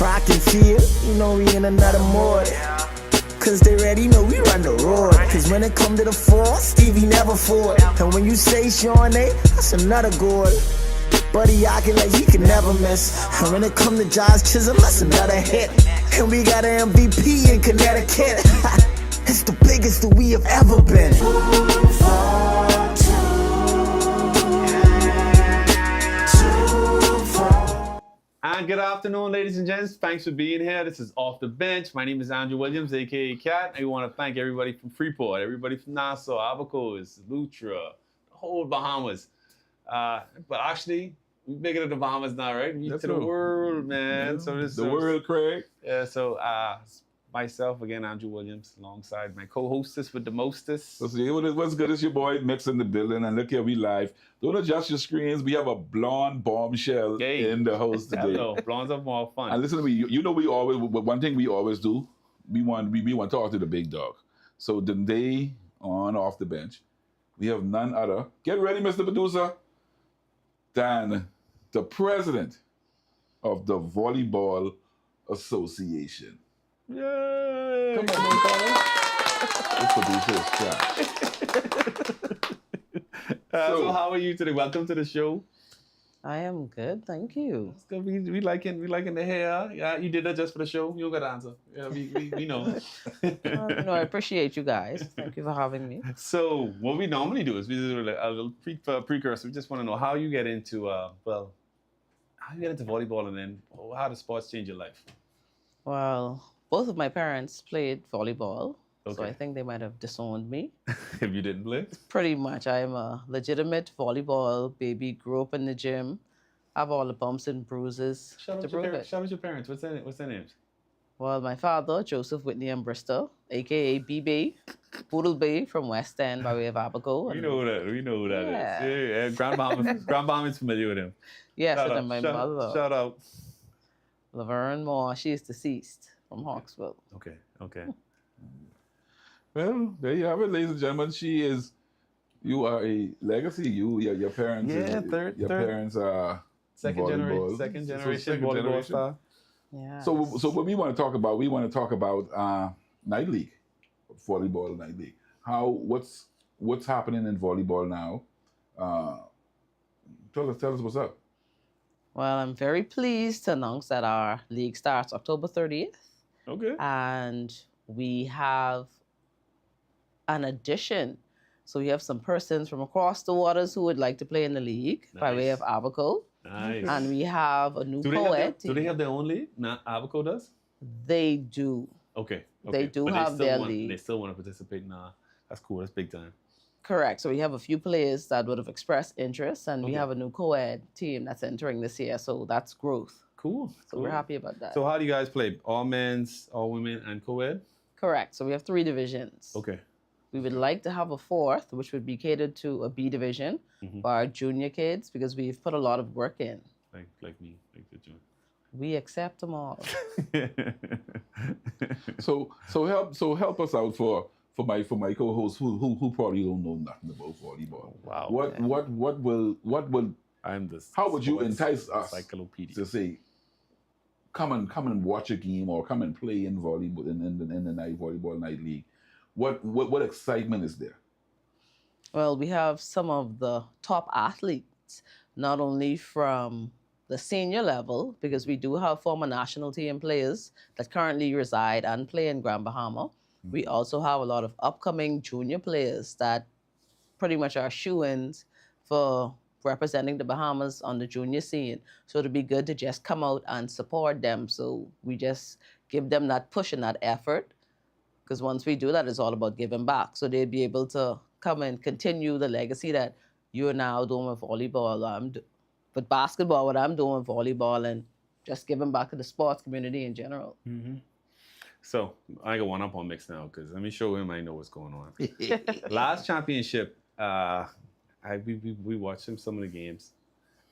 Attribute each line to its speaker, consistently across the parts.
Speaker 1: track and field, you know we in another mode. Cause they ready know we run the road. Cause when it come to the four, Stevie never fought. And when you say Sean A, that's another goal. Buddy acting like he can never miss. And when it come to Josh Chisholm, that's another hit. And we got an MVP in Connecticut. It's the biggest that we have ever been.
Speaker 2: And good afternoon, ladies and gents. Thanks for being here. This is Off the Bench. My name is Andrew Williams, aka Cat. I want to thank everybody from Freeport, everybody from Nassau, Abacos, Lutra, the whole Bahamas. But actually, we're bigger than the Bahamas now, right? We to the world, man.
Speaker 3: Yeah.
Speaker 2: So this
Speaker 3: the world, Craig.
Speaker 2: Yeah. So myself again, Andrew Williams, alongside my co-hostess with the mostest.
Speaker 3: So see, what's good is your boy Mix in the building, and look here, we live. Don't adjust your screens. We have a blonde bombshell in the house today.
Speaker 2: Hello, blondes are more fun.
Speaker 3: And listen to me. You know we always one thing we always do. We want to talk to the big dog. So today on Off the Bench, we have none other. Get ready, Mr. Producer. Than the president of the Volleyball Association.
Speaker 2: Yay!
Speaker 3: Come on, man. Let's produce this chat.
Speaker 2: So how are you today? Welcome to the show.
Speaker 4: I am good, thank you.
Speaker 2: It's good. We liking the hair. Yeah, you did that just for the show. You don't got to answer. Yeah, we know.
Speaker 4: No, I appreciate you guys. Thank you for having me.
Speaker 2: So what we normally do is we do a little precursor. We just want to know how you get into how you get into volleyball, and then how does sports change your life?
Speaker 4: Well, both of my parents played volleyball, so
Speaker 2: Okay.
Speaker 4: I think they might have disowned me.
Speaker 2: If you didn't play.
Speaker 4: Pretty much, I am a legitimate volleyball baby. Grew up in the gym, have all the bumps and bruises
Speaker 2: Shout
Speaker 4: to
Speaker 2: out your
Speaker 4: prove
Speaker 2: parents.
Speaker 4: it.
Speaker 2: Shout out your parents. What's their names?
Speaker 4: Well, my father, Joseph Whitney and Bristol, aka BB, Boodle Bay from West End by way of Abaco.
Speaker 2: We know who that
Speaker 4: Yeah.
Speaker 2: is. Yeah, Grandmom is familiar with him.
Speaker 4: Yes,
Speaker 2: Shout
Speaker 4: and
Speaker 2: out,
Speaker 4: then my
Speaker 2: shout-
Speaker 4: mother,
Speaker 2: Shout out.
Speaker 4: Laverne Moore, she is deceased from Hawksville.
Speaker 2: Okay.
Speaker 3: Well, there you have it, ladies and gentlemen. You are a legacy. Your parents.
Speaker 2: Yeah,
Speaker 3: your
Speaker 2: third.
Speaker 3: parents are
Speaker 2: Second
Speaker 3: volleyball.
Speaker 2: generation
Speaker 3: So second
Speaker 2: volleyball
Speaker 3: generation.
Speaker 2: star.
Speaker 4: Yeah.
Speaker 3: So what we want to talk about night league, volleyball night league. What's happening in volleyball now? Tell us what's up.
Speaker 4: Well, I'm very pleased to announce that our league starts October 30th,
Speaker 2: Okay.
Speaker 4: and we have an addition. So we have some persons from across the waters who would like to play in the league by way
Speaker 2: Nice.
Speaker 4: of Abaco,
Speaker 2: Nice.
Speaker 4: and we have a new
Speaker 2: Do
Speaker 4: co-ed
Speaker 2: they
Speaker 4: team.
Speaker 2: have their own league? Nah, Abaco does?
Speaker 4: They do.
Speaker 2: Okay.
Speaker 4: They do
Speaker 2: But
Speaker 4: have
Speaker 2: still
Speaker 4: their
Speaker 2: want,
Speaker 4: league.
Speaker 2: They still want to participate. Nah, that's cool. That's big time.
Speaker 4: Correct. So we have a few players that would have expressed interest, and we
Speaker 2: Okay.
Speaker 4: have a new co-ed team that's entering this year. So that's growth.
Speaker 2: Cool.
Speaker 4: So we're happy about that.
Speaker 2: So how do you guys play? All men's, all women, and co-ed?
Speaker 4: Correct. So we have 3 divisions.
Speaker 2: Okay.
Speaker 4: We would like to have a 4th, which would be catered to a B division
Speaker 2: Mhm.
Speaker 4: for our junior kids, because we've put a lot of work in.
Speaker 2: Like me, like the joint.
Speaker 4: We accept them all.
Speaker 3: So help us out for my co-hosts who probably don't know nothing about volleyball.
Speaker 2: Wow.
Speaker 3: What will
Speaker 2: I'm the
Speaker 3: how would you
Speaker 2: sports
Speaker 3: entice us
Speaker 2: encyclopedia.
Speaker 3: to say come and watch a game or come and play in volleyball in the night volleyball night league? What excitement is there?
Speaker 4: Well, we have some of the top athletes, not only from the senior level, because we do have former national team players that currently reside and play in Grand Bahama. We also have a lot of upcoming junior players that pretty much are shoo-ins for representing the Bahamas on the junior scene. So it'd be good to just come out and support them. So we just give them that push and that effort, because once we do that, it's all about giving back. So they'd be able to come and continue the legacy that you're now doing with volleyball. With basketball, what I'm doing with volleyball, and just giving back to the sports community in general.
Speaker 2: Mm-hmm. So I got one up on Mix now, because let me show him I know what's going on. Last championship, we watched some of the games,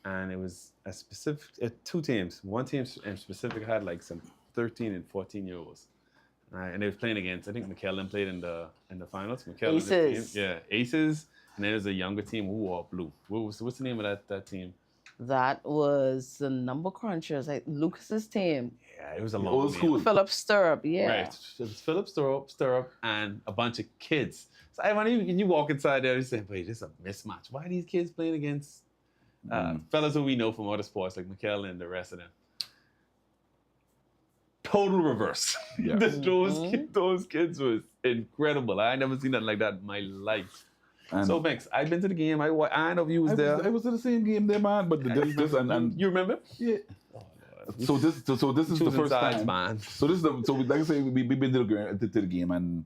Speaker 2: and it was a specific 2 teams. One team in specific had like some 13 and 14-year-olds, and they was playing against, I think McKellen played in the finals. McKellen,
Speaker 4: Aces.
Speaker 2: Aces, and then there's a younger team who wore blue. What's the name of that team?
Speaker 4: That was the number crunchers, like Lucas's team.
Speaker 2: Yeah, it was a long
Speaker 3: Old
Speaker 2: name.
Speaker 3: school.
Speaker 4: Philip Stirrup, yeah.
Speaker 2: Right. It was Philip Stirrup and a bunch of kids. So when you walk inside there, you say, wait, this is a mismatch. Why are these kids playing against fellas who we know from other sports, like Mikkel and the rest of them? Total reverse.
Speaker 3: Yeah.
Speaker 2: Those kids was incredible. I never seen nothing like that in my life.
Speaker 3: And
Speaker 2: So, Banks, I've been to the game. I know you was there.
Speaker 3: I was in the same game there, man. But this and
Speaker 2: You remember?
Speaker 3: yeah. So this is the
Speaker 2: Choosing
Speaker 3: first
Speaker 2: sides,
Speaker 3: time.
Speaker 2: man.
Speaker 3: So this is like I say, we've been to the game, and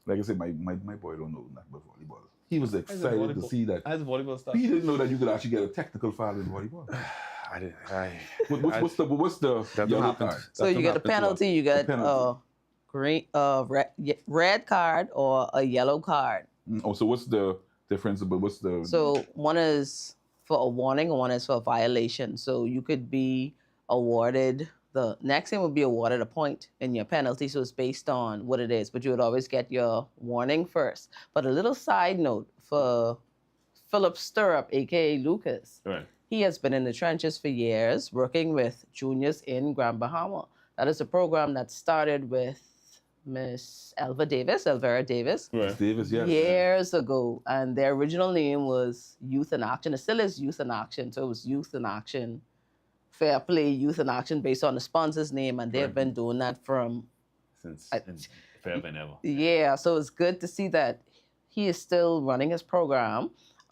Speaker 3: like I said, my boy don't know nothing about volleyball. He was excited to see that.
Speaker 2: As volleyball stuff.
Speaker 3: He didn't know that you could actually get a technical foul in volleyball.
Speaker 2: I didn't.
Speaker 3: What's the
Speaker 2: That
Speaker 3: yellow
Speaker 2: happened.
Speaker 3: card?
Speaker 4: So you get a penalty, you get a red card or a yellow card.
Speaker 3: Oh, so what's the difference? But what's the
Speaker 4: So one is for a warning, and one is for a violation. So you could be awarded, the next game would be awarded a point in your penalty. So it's based on what it is, but you would always get your warning first. But a little side note for Philip Stirrup, aka Lucas.
Speaker 2: Right.
Speaker 4: He has been in the trenches for years, working with juniors in Grand Bahama. That is a program that started with Miss Elvira Davis,
Speaker 2: Right.
Speaker 3: Davis? Yes.
Speaker 4: years ago. And their original name was Youth in Action. It still is Youth in Action. So it was Youth in Action, Fair Play, Youth in Action, based on the sponsor's name. And they've
Speaker 2: Right.
Speaker 4: been doing that from,
Speaker 2: Since
Speaker 4: I-
Speaker 2: forever and ever.
Speaker 4: yeah. So it's good to see that he is still running his program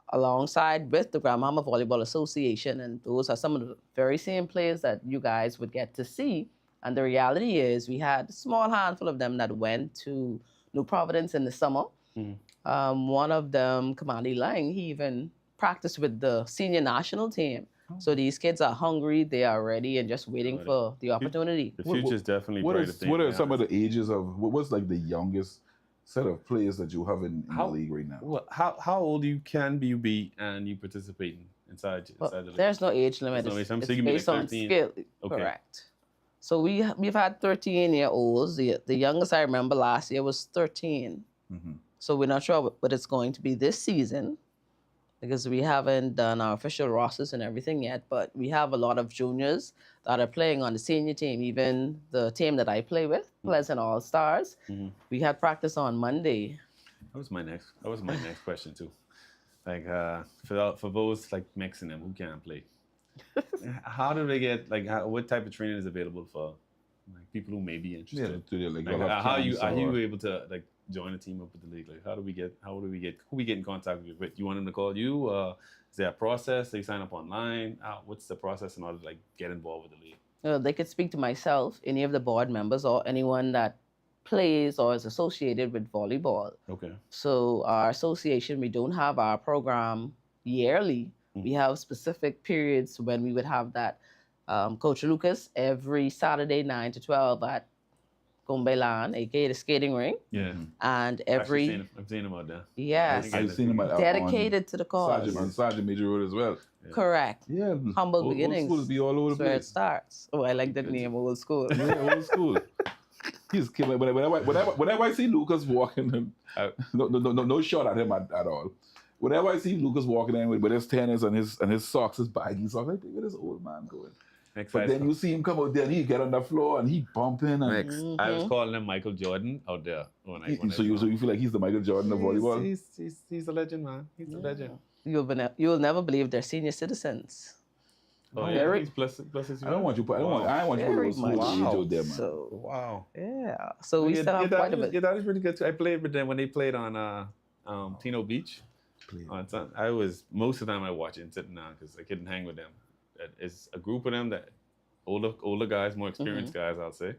Speaker 4: alongside with the Grand Bahama Volleyball Association. And those are some of the very same players that you guys would get to see. And the reality is we had a small handful of them that went to New Providence in the summer. One of them, Kamali Lang, he even practiced with the senior national team. So these kids are hungry, they are ready, and just waiting for the opportunity.
Speaker 2: The future's definitely
Speaker 3: What
Speaker 2: bright.
Speaker 3: is what are some of the ages of what's like the youngest set of players that you have in the
Speaker 2: How-
Speaker 3: league right now?
Speaker 2: Well, how old you be and you participating inside
Speaker 4: Well,
Speaker 2: the league?
Speaker 4: there's no age limit.
Speaker 2: There's no
Speaker 4: It's,
Speaker 2: age limit,
Speaker 4: it's
Speaker 2: so you can be like
Speaker 4: based on
Speaker 2: 13.
Speaker 4: skill.
Speaker 2: Okay.
Speaker 4: Correct. So we've had 13-year-olds. The youngest I remember last year was 13.
Speaker 3: Mm-hmm.
Speaker 4: So we're not sure what it's going to be this season because we haven't done our official rosters and everything yet. But we have a lot of juniors that are playing on the senior team. Even the team that I play with, Pleasant All Stars, we had practice on Monday.
Speaker 2: That was my next question too. Like for those like mixing them who can't play, how do they get what type of training is available for like people who may be
Speaker 3: Yeah,
Speaker 2: interested?
Speaker 3: like,
Speaker 2: Like,
Speaker 3: you'll have
Speaker 2: how are
Speaker 3: camps
Speaker 2: you
Speaker 3: or-
Speaker 2: able to like join a team up with the league? Like who we get in contact with? You want them to call you? Is there a process? They sign up online? What's the process in order to like get involved with the league?
Speaker 4: They could speak to myself, any of the board members, or anyone that plays or is associated with volleyball.
Speaker 2: Okay.
Speaker 4: So our association, we don't have our program yearly. We have specific periods when we would have that. Coach Lucas, every Saturday 9 to 12 at Gombelan, aka the skating ring.
Speaker 2: Yeah.
Speaker 4: And
Speaker 2: I've seen him out there.
Speaker 4: yes,
Speaker 2: I
Speaker 3: I've seen him at
Speaker 4: dedicated to the cause.
Speaker 3: on Sergeant Major Road as well.
Speaker 4: Correct.
Speaker 3: Yeah,
Speaker 4: Humble
Speaker 3: old
Speaker 4: beginnings.
Speaker 3: schools be all over the
Speaker 4: That's where it
Speaker 3: place.
Speaker 4: starts. Oh, I like that name, old school.
Speaker 3: Yeah, old school. He's killing. Whenever I see Lucas walking, no shot at him at all. Whenever I see Lucas walking in with his tennis and his socks, his baggy socks, like, where this old man going? But then you see him come out there and he get on the floor and he bumping and
Speaker 2: I was calling him Michael Jordan out there when I
Speaker 3: so you feel like he's the Michael Jordan of volleyball?
Speaker 2: He's a legend, man. He's a legend.
Speaker 4: You'll never believe they're senior citizens.
Speaker 2: Oh,
Speaker 4: Very-
Speaker 2: yeah. He's blessed.
Speaker 3: I don't want you. I don't want you to
Speaker 4: Very
Speaker 3: put those
Speaker 4: much.
Speaker 3: age out there, man.
Speaker 4: So
Speaker 2: Wow.
Speaker 4: yeah. So we still have quite a bit.
Speaker 2: Yeah, that is really good too. I played with them when they played on Tino Beach. Most of the time I watch it sitting down because I couldn't hang with them. It's a group of them that older guys, more experienced guys, I'll say.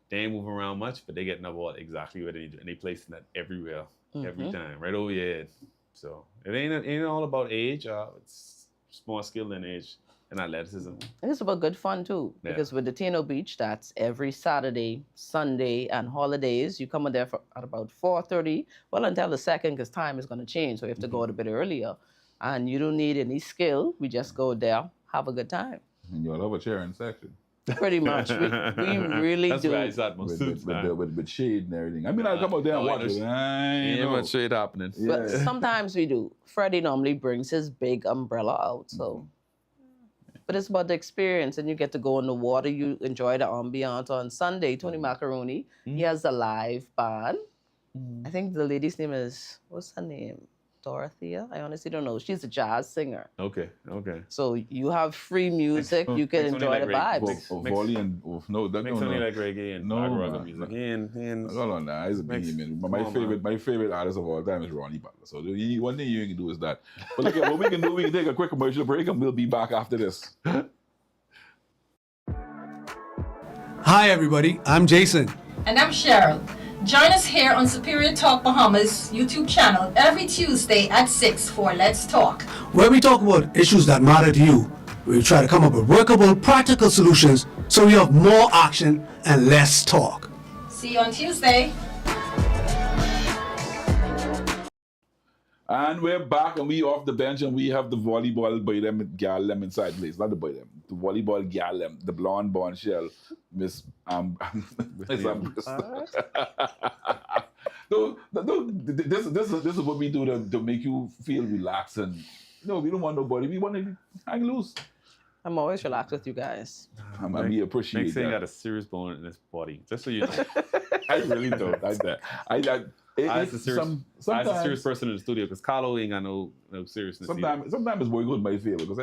Speaker 2: They ain't moving around much, but they get the ball exactly what they need to, and they place that everywhere, every time, right over your head. So it ain't all about age. It's more skill than age and athleticism.
Speaker 4: And it's about good fun too,
Speaker 2: Yeah.
Speaker 4: because with the Tino Beach, that's every Saturday, Sunday, and holidays. You come in there at about 4:30, well until the second, because time is going to change, so you have to go out a bit earlier. And you don't need any skill. We just go there, have a good time.
Speaker 3: And you'll have a chair in section
Speaker 4: Pretty much, we really
Speaker 2: That's
Speaker 4: do.
Speaker 2: where I sat most of the time.
Speaker 3: with shade and everything. I mean, I come out there and watch it.
Speaker 2: Ain't much shit happening.
Speaker 4: But
Speaker 3: Yeah.
Speaker 4: sometimes we do. Freddie normally brings his big umbrella out, so But it's about the experience, and you get to go in the water. You enjoy the ambiance. On Sunday, Tony Macaroni, he has a live band. I think the lady's name is, what's her name? Dorothea? I honestly don't know. She's a jazz singer.
Speaker 2: Okay.
Speaker 4: So you have free music. You can
Speaker 2: Makes Tony
Speaker 4: enjoy the
Speaker 2: like
Speaker 4: vibes.
Speaker 3: Volley and no, that
Speaker 2: Makes
Speaker 3: no,
Speaker 2: Tony
Speaker 3: no.
Speaker 2: like reggae and
Speaker 3: No,
Speaker 2: hard rock
Speaker 3: man.
Speaker 2: music. And
Speaker 3: Hold on now, he's a
Speaker 2: Makes-
Speaker 3: behemoth.
Speaker 2: come
Speaker 3: My
Speaker 2: on,
Speaker 3: favorite,
Speaker 2: man.
Speaker 3: my favorite artist of all time is Ronnie Butler. So one thing you can do is that. But look at what we can do. We can take a quick commercial break, and we'll be back after this.
Speaker 5: Hi, everybody. I'm Jason.
Speaker 6: And I'm Cheryl. Join us here on Superior Talk Bahamas YouTube channel every Tuesday at 6 for Let's Talk.
Speaker 5: Where we talk about issues that matter to you. We try to come up with workable, practical solutions so we have more action and less talk.
Speaker 6: See you on Tuesday.
Speaker 3: And we're back, and we off the bench, and we have the volleyball boy them gal them inside place. Not the boy them, the volleyball gal them, the blonde bombshell, Miss Miss No, this is what we do to make you feel relaxed, and no, we don't want nobody. We want to hang loose.
Speaker 4: I'm always relaxed with you guys.
Speaker 3: And we appreciate
Speaker 2: Next thing
Speaker 3: that.
Speaker 2: got a serious bone in his body. Just so you know.
Speaker 3: I really don't. I
Speaker 2: That's a serious person in the studio because Carlo ain't got no seriousness.
Speaker 3: Sometimes it's working with my feel because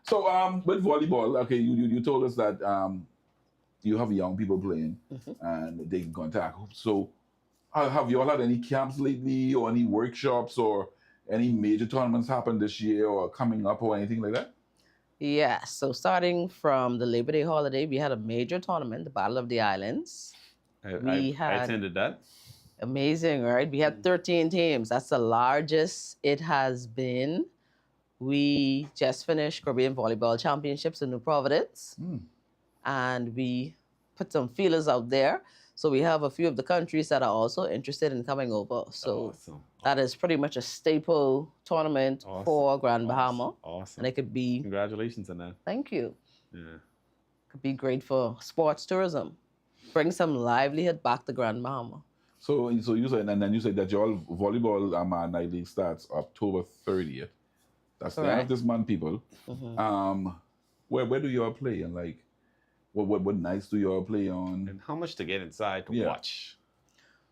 Speaker 3: So with volleyball, okay, you told us that you have young people playing and they can contact. So have you all had any camps lately or any workshops or any major tournaments happen this year or coming up or anything like that?
Speaker 4: Yeah, so starting from the Labor Day holiday, we had a major tournament, the Battle of the Islands.
Speaker 2: I
Speaker 4: had
Speaker 2: attended that.
Speaker 4: amazing, right? We had 13 teams. That's the largest it has been. We just finished Caribbean Volleyball Championships in New Providence. And we put some feelers out there. So we have a few of the countries that are also interested in coming over. So
Speaker 2: Awesome.
Speaker 4: that is pretty much a staple tournament for Grand Bahama.
Speaker 2: Awesome.
Speaker 4: And it could be,
Speaker 2: Congratulations on that.
Speaker 4: thank you,
Speaker 2: Yeah.
Speaker 4: could be great for sports tourism. Bring some livelihood back to Grand Bahama.
Speaker 3: So you said, and then you said that your volleyball night league starts October 30th. That's the end of
Speaker 4: Correct.
Speaker 3: this month, people. Where do you all play, and like what nights do you all play on?
Speaker 2: And how much to get inside to
Speaker 3: Yeah.
Speaker 2: watch?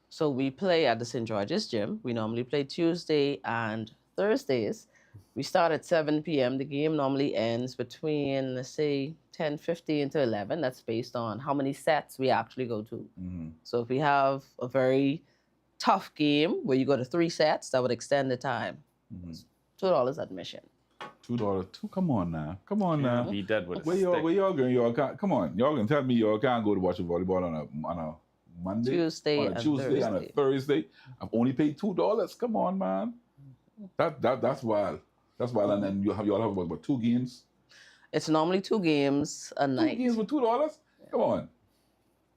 Speaker 4: So we play at the St. George's Gym. We normally play Tuesday and Thursdays. We start at 7 p.m. The game normally ends between, let's say, 10:15 to 11. That's based on how many sets we actually go to. So if we have a very tough game where you go to 3 sets, that would extend the time. $2 admission.
Speaker 3: $2. Come on now.
Speaker 2: Be dead with a
Speaker 3: Where
Speaker 2: stick.
Speaker 3: y'all going? Y'all can't. Come on, y'all can tell me y'all can't go to watch a volleyball on a Monday,
Speaker 4: Tuesday
Speaker 3: on a
Speaker 4: and
Speaker 3: Tuesday, and a
Speaker 4: Thursday.
Speaker 3: Thursday. I've only paid $2. Come on, man. That's wild. That's wild. And then y'all have about 2 games.
Speaker 4: It's normally 2 games a
Speaker 3: 2
Speaker 4: night.
Speaker 3: games for $2. Come on.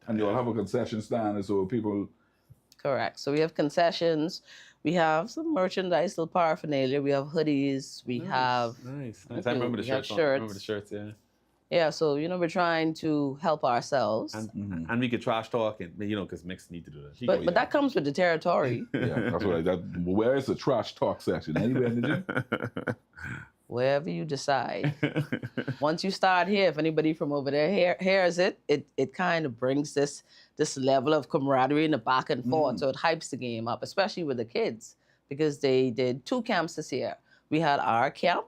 Speaker 3: And y'all have a concession stand, so people.
Speaker 4: Correct. So we have concessions. We have some merchandise, little paraphernalia. We have hoodies. We have,
Speaker 2: Nice.
Speaker 4: Thank
Speaker 2: I
Speaker 4: you.
Speaker 2: remember the
Speaker 4: We have
Speaker 2: shirts. I remember the
Speaker 4: shirts.
Speaker 2: shirts, yeah.
Speaker 4: yeah, so, we're trying to help ourselves.
Speaker 2: And we could trash talk, and because Mix need to do that.
Speaker 4: But that comes with the territory.
Speaker 3: Yeah, that's what where is the trash talk section? Anywhere in the gym?
Speaker 4: Wherever you decide. Once you start here, if anybody from over there hears it, it kind of brings this level of camaraderie in the back and forth. So it hypes the game up, especially with the kids, because they did 2 camps this year. We had our camp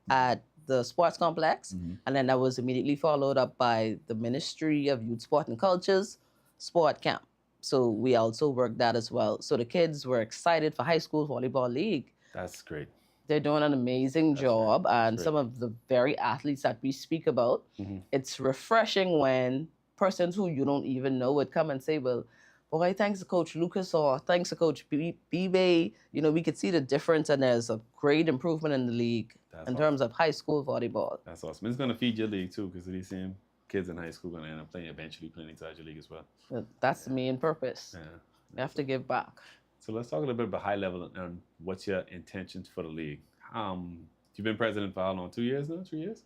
Speaker 4: at the sports complex, and then that was immediately followed up by the Ministry of Youth, Sport and Culture's sport camp. So we also worked that as well. So the kids were excited for High School Volleyball League.
Speaker 2: That's great.
Speaker 4: They're doing an amazing job, and
Speaker 2: great.
Speaker 4: some of the very athletes that we speak about, it's refreshing when persons who you don't even know would come and say, well, boy, thanks to Coach Lucas or thanks to Coach Bibe, we could see the difference, and there's a great improvement in the league in terms of high school volleyball.
Speaker 2: That's awesome. It's going to feed your league, too, because these same kids in high school are going to end up eventually playing inside your league as well.
Speaker 4: That's the main purpose.
Speaker 2: Yeah.
Speaker 4: You have to give back.
Speaker 2: So let's talk a little bit about high level and what's your intentions for the league. You've been president for how long? 2 years now? 3 years?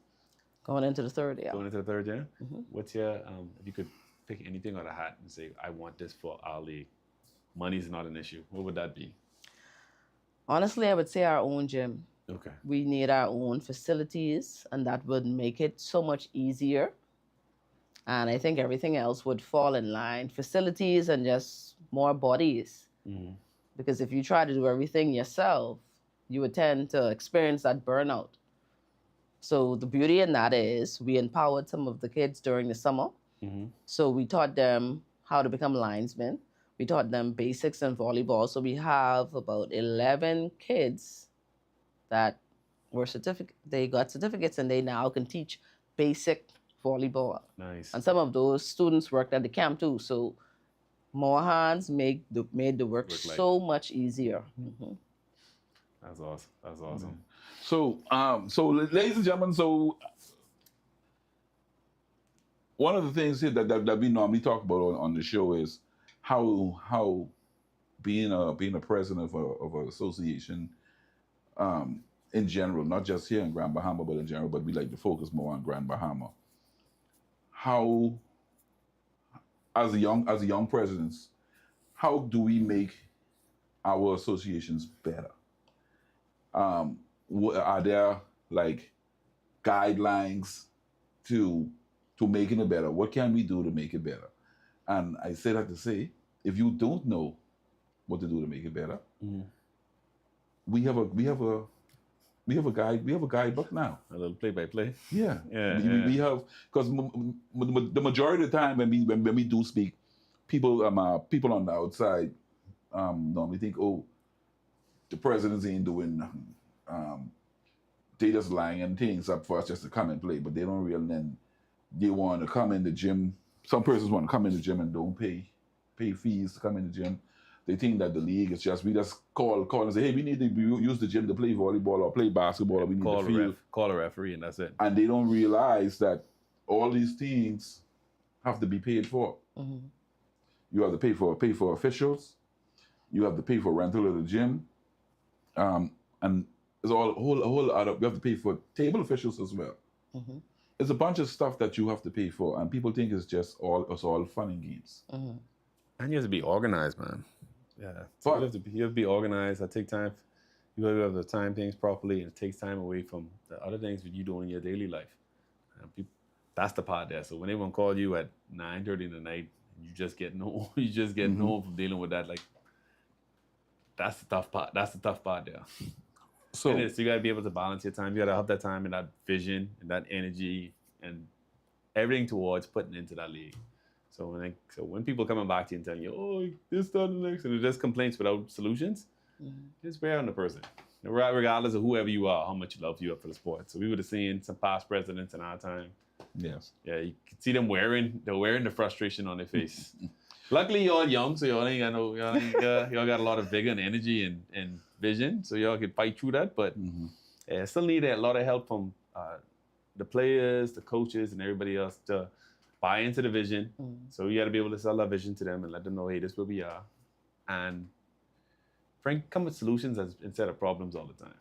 Speaker 4: Going into the third year.
Speaker 2: Going into the 3rd year? What's your, if you could pick anything out of the hat and say, I want this for our league. Money's not an issue. What would that be?
Speaker 4: Honestly, I would say our own gym.
Speaker 2: Okay.
Speaker 4: We need our own facilities, and that would make it so much easier. And I think everything else would fall in line. Facilities and just more bodies.
Speaker 2: Mm-hmm.
Speaker 4: Because if you try to do everything yourself, you would tend to experience that burnout. So the beauty in that is we empowered some of the kids during the summer.
Speaker 2: Mm-hmm.
Speaker 4: So we taught them how to become linesmen. We taught them basics in volleyball. So we have about 11 kids that they got certificates and they now can teach basic volleyball.
Speaker 2: Nice.
Speaker 4: And some of those students worked at the camp too. So more hands made the work
Speaker 2: Work light.
Speaker 4: so much easier. Mm-hmm.
Speaker 2: That's awesome. That's awesome.
Speaker 3: So ladies and gentlemen, so one of the things here that we normally talk about on the show is how being a president of an association in general, not just here in Grand Bahama, but in general, but we like to focus more on Grand Bahama. How, as a young presidents, how do we make our associations better? Are there like guidelines to making it better? What can we do to make it better? And I say that to say, if you don't know what to do to make it better,
Speaker 2: Mm-hmm.
Speaker 3: we have a guidebook now.
Speaker 2: A little play-by-play.
Speaker 3: Yeah,
Speaker 2: Yeah,
Speaker 3: we have, because the majority of the time when we do speak, people on the outside normally think, oh, the presidents ain't doing nothing. They just lying and things up for us just to come and play, but they don't really. Then they want to come in the gym. Some persons want to come in the gym and don't pay fees to come in the gym. They think that the league is just, we just call and say, hey, we need to use the gym to play volleyball or play basketball, or we need
Speaker 2: Call
Speaker 3: the
Speaker 2: a
Speaker 3: field.
Speaker 2: call a referee, and that's it.
Speaker 3: And they don't realize that all these things have to be paid for.
Speaker 4: Mm-hmm.
Speaker 3: You have to pay for officials. You have to pay for rental of the gym, and it's all a whole lot of. You have to pay for table officials as well.
Speaker 4: Mm-hmm.
Speaker 3: It's a bunch of stuff that you have to pay for, and people think it's all fun and games.
Speaker 4: Mm-hmm.
Speaker 2: And you have to be organized, man. Yeah. So
Speaker 3: But-
Speaker 2: you have to be organized. That take time. You have to time things properly, and it takes time away from the other things that you do in your daily life. And that's the part there. So when anyone call you at 9:30 in the night, you just get home. You just get
Speaker 3: Mm-hmm.
Speaker 2: home from dealing with that. Like, that's the tough part. That's the tough part there.
Speaker 3: So
Speaker 2: It is. So you gotta be able to balance your time. You gotta have that time and that vision and that energy and everything towards putting into that league. So when people coming back to you and telling you, oh, this, that, and the next, and it's just complaints without solutions, just wear on the person. Regardless of whoever you are, how much you love you up for the sport. So we would have seen some past presidents in our time.
Speaker 3: yes,
Speaker 2: Yeah, you could see them wearing the frustration on their face. Luckily, y'all young, so y'all ain't got y'all got a lot of vigor and energy and vision, so y'all could fight through that. But yeah, still need a lot of help from the players, the coaches, and everybody else to buy into the vision. So you got to be able to sell that vision to them and let them know, hey, this is where we are, and come with solutions instead of problems all the time.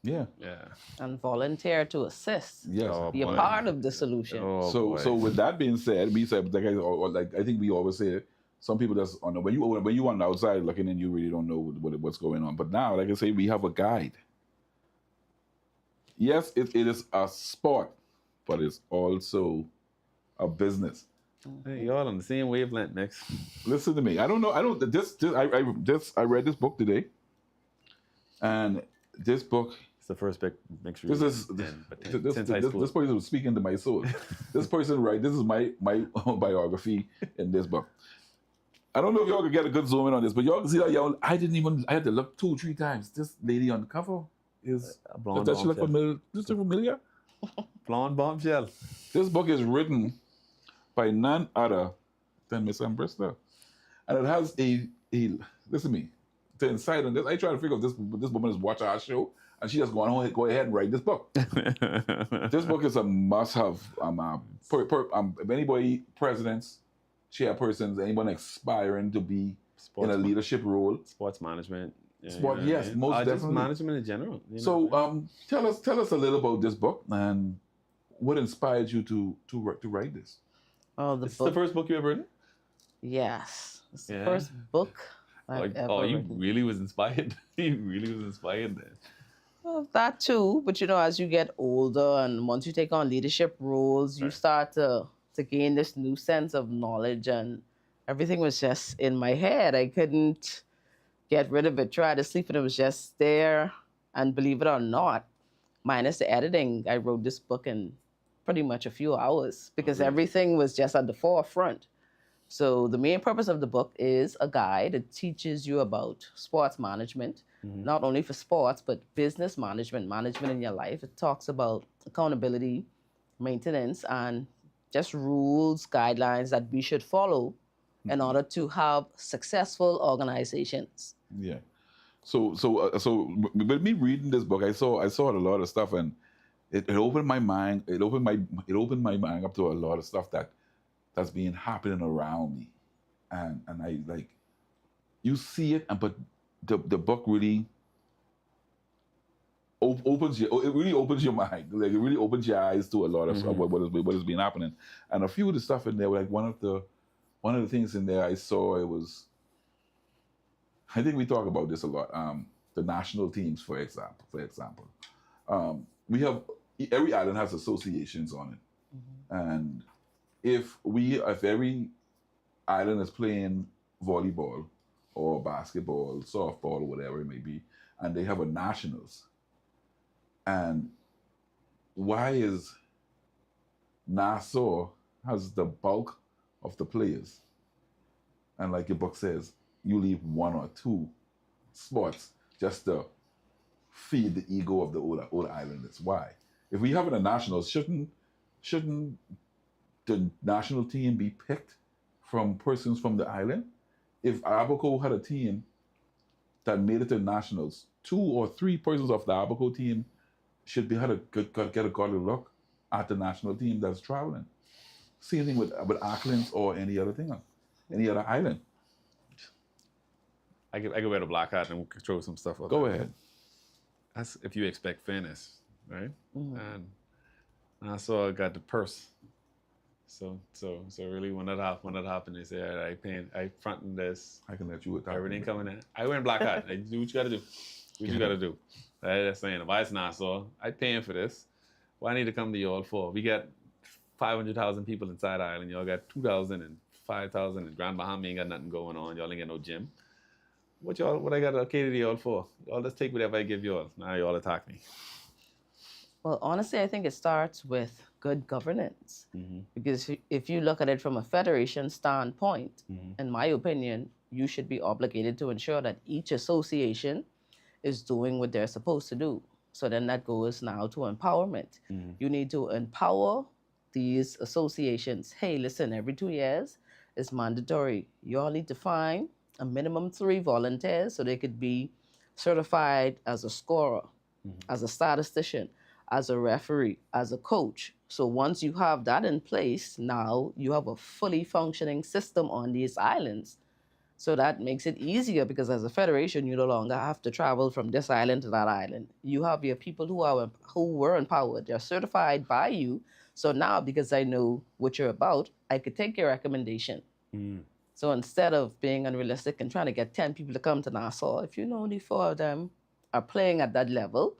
Speaker 3: yeah,
Speaker 2: Yeah.
Speaker 4: And volunteer to assist.
Speaker 3: yes.
Speaker 2: Oh,
Speaker 4: Be a
Speaker 2: boy.
Speaker 4: part of the solution.
Speaker 2: Oh,
Speaker 3: So
Speaker 2: boy.
Speaker 3: so with that being said, I think we always say, some people just on when you on the outside looking in, you really don't know what's going on. But now, like I say, we have a guide. Yes, it is a sport, but it's also a business.
Speaker 2: Hey, y'all on the same wavelength, Mix.
Speaker 3: Listen to me. I read this book today, and this book.
Speaker 2: It's the first big mix
Speaker 3: This is
Speaker 2: since high school.
Speaker 3: this person was speaking to my soul. This person, right? This is my biography in this book. I don't know if y'all can get a good zoom in on this, but y'all can see that y'all. I had to look 2-3 times. This lady on the cover is.
Speaker 2: A blonde
Speaker 3: Does she look
Speaker 2: bombshell.
Speaker 3: familiar? Does she look familiar?
Speaker 2: Blonde bombshell.
Speaker 3: This book is written by none other than Miss Ambrista, and it has a listen to me. To inside on this, I try to figure out this woman is watching our show, and she just go ahead and write this book. This book is a must-have. If anybody, presidents, chairpersons, anyone aspiring to be in a leadership role,
Speaker 2: Sports management. Yeah,
Speaker 3: Sport,
Speaker 2: you know what I
Speaker 3: yes,
Speaker 2: mean?
Speaker 3: most
Speaker 2: Just
Speaker 3: definitely.
Speaker 2: management in general. you know
Speaker 3: so
Speaker 2: what I mean?
Speaker 3: tell us a little about this book and what inspired you to write this.
Speaker 4: Oh, the
Speaker 2: This is
Speaker 4: book.
Speaker 2: the first book you ever written?
Speaker 4: Yes. It's the
Speaker 2: Yeah.
Speaker 4: first book I've ever
Speaker 2: You
Speaker 4: written.
Speaker 2: really was inspired. You really was inspired then.
Speaker 4: Well, that too, but as you get older and once you take on leadership roles, you start to gain this new sense of knowledge, and everything was just in my head. I couldn't get rid of it. Try to sleep, and it was just there. And believe it or not, minus the editing, I wrote this book in pretty much a few hours because everything was just at the forefront. So the main purpose of the book is a guide that teaches you about sports management, not only for sports, but business management, management in your life. It talks about accountability, maintenance, and just rules, guidelines that we should follow in order to have successful organizations.
Speaker 3: Yeah. So with me reading this book, I saw a lot of stuff, and it opened my mind. It opened my mind up to a lot of stuff that's been happening around me, and I like, you see it, but the book really opens your mind. Like, it really opens your eyes to a lot of stuff, what has been happening. And a few of the stuff in there, like one of the things in there I saw, it was, I think we talk about this a lot. The national teams, for example, we have, every island has associations on it, and if every island is playing volleyball or basketball, softball, or whatever it may be, and they have a nationals, and why is Nassau has the bulk of the players, and like your book says, you leave one or two spots just to feed the ego of the older islanders. Why? If we have a nationals, shouldn't the national team be picked from persons from the island? If Abaco had a team that made it to nationals, 2 or 3 persons of the Abaco team should get a godly look at the national team that's traveling. Same thing with Auckland or any other thing, any other island.
Speaker 2: I could wear the black hat and throw some stuff up.
Speaker 3: Go ahead.
Speaker 2: That's if you expect fairness, right? And I saw I got the purse. So really, when that happened, they said, I fronting this.
Speaker 3: I can let you with
Speaker 2: Everything coming in. I wear black hat. I do what you gotta do. What you gotta do. That's saying, if I was Nassau, I paying for this. Why I need to come to y'all for? We got 500,000 people inside Ireland. Y'all got 2,000 and 5,000, and Grand Bahama ain't got nothing going on. Y'all ain't got no gym. What I got to cater to y'all for? Y'all just take whatever I give y'all. Now y'all attack me.
Speaker 4: Well, honestly, I think it starts with good governance. Because if you look at it from a federation standpoint, in my opinion, you should be obligated to ensure that each association is doing what they're supposed to do. So then that goes now to empowerment. You need to empower these associations. Hey, listen, every 2 years, it's mandatory. You all need to find a minimum 3 volunteers so they could be certified as a scorer, as a statistician, as a referee, as a coach. So once you have that in place, now you have a fully functioning system on these islands. So that makes it easier because as a federation, you no longer have to travel from this island to that island. You have your people who were empowered. They're certified by you. So now, because I know what you're about, I could take your recommendation. So instead of being unrealistic and trying to get 10 people to come to Nassau, if you know only 4 of them are playing at that level,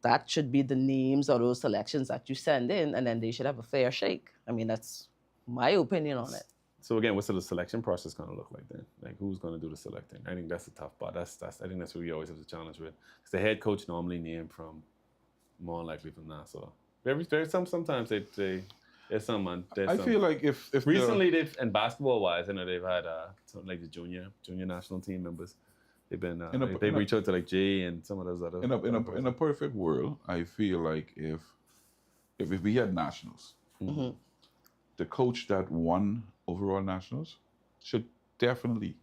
Speaker 4: that should be the names or those selections that you send in, and then they should have a fair shake. I mean, that's my opinion on it.
Speaker 2: So again, what's the selection process going to look like then? Like, who's going to do the selecting? I think that's the tough part. I think that's what we always have to challenge with. Because the head coach normally named from, more likely from Nassau. Sometimes there's someone.
Speaker 3: I feel like if
Speaker 2: recently they've, and basketball wise, I know they've had like the junior national team members. They've been they reach out to like Jay and some of those other.
Speaker 3: In a perfect world, I feel like if we had nationals, the coach that won overall nationals should definitely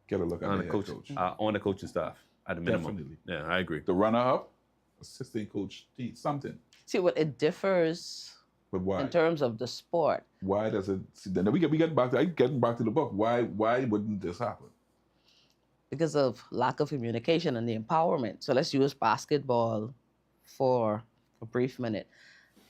Speaker 3: get a look at the head coach.
Speaker 2: On the coaching staff at the minimum.
Speaker 3: Definitely.
Speaker 2: Yeah, I agree.
Speaker 3: The runner-up, assistant coach, something.
Speaker 4: See, what it differs.
Speaker 3: But why?
Speaker 4: In terms of the sport.
Speaker 3: Why does it? Then we get back to getting back to the book. Why wouldn't this happen?
Speaker 4: Because of lack of communication and the empowerment. So let's use basketball for a brief minute.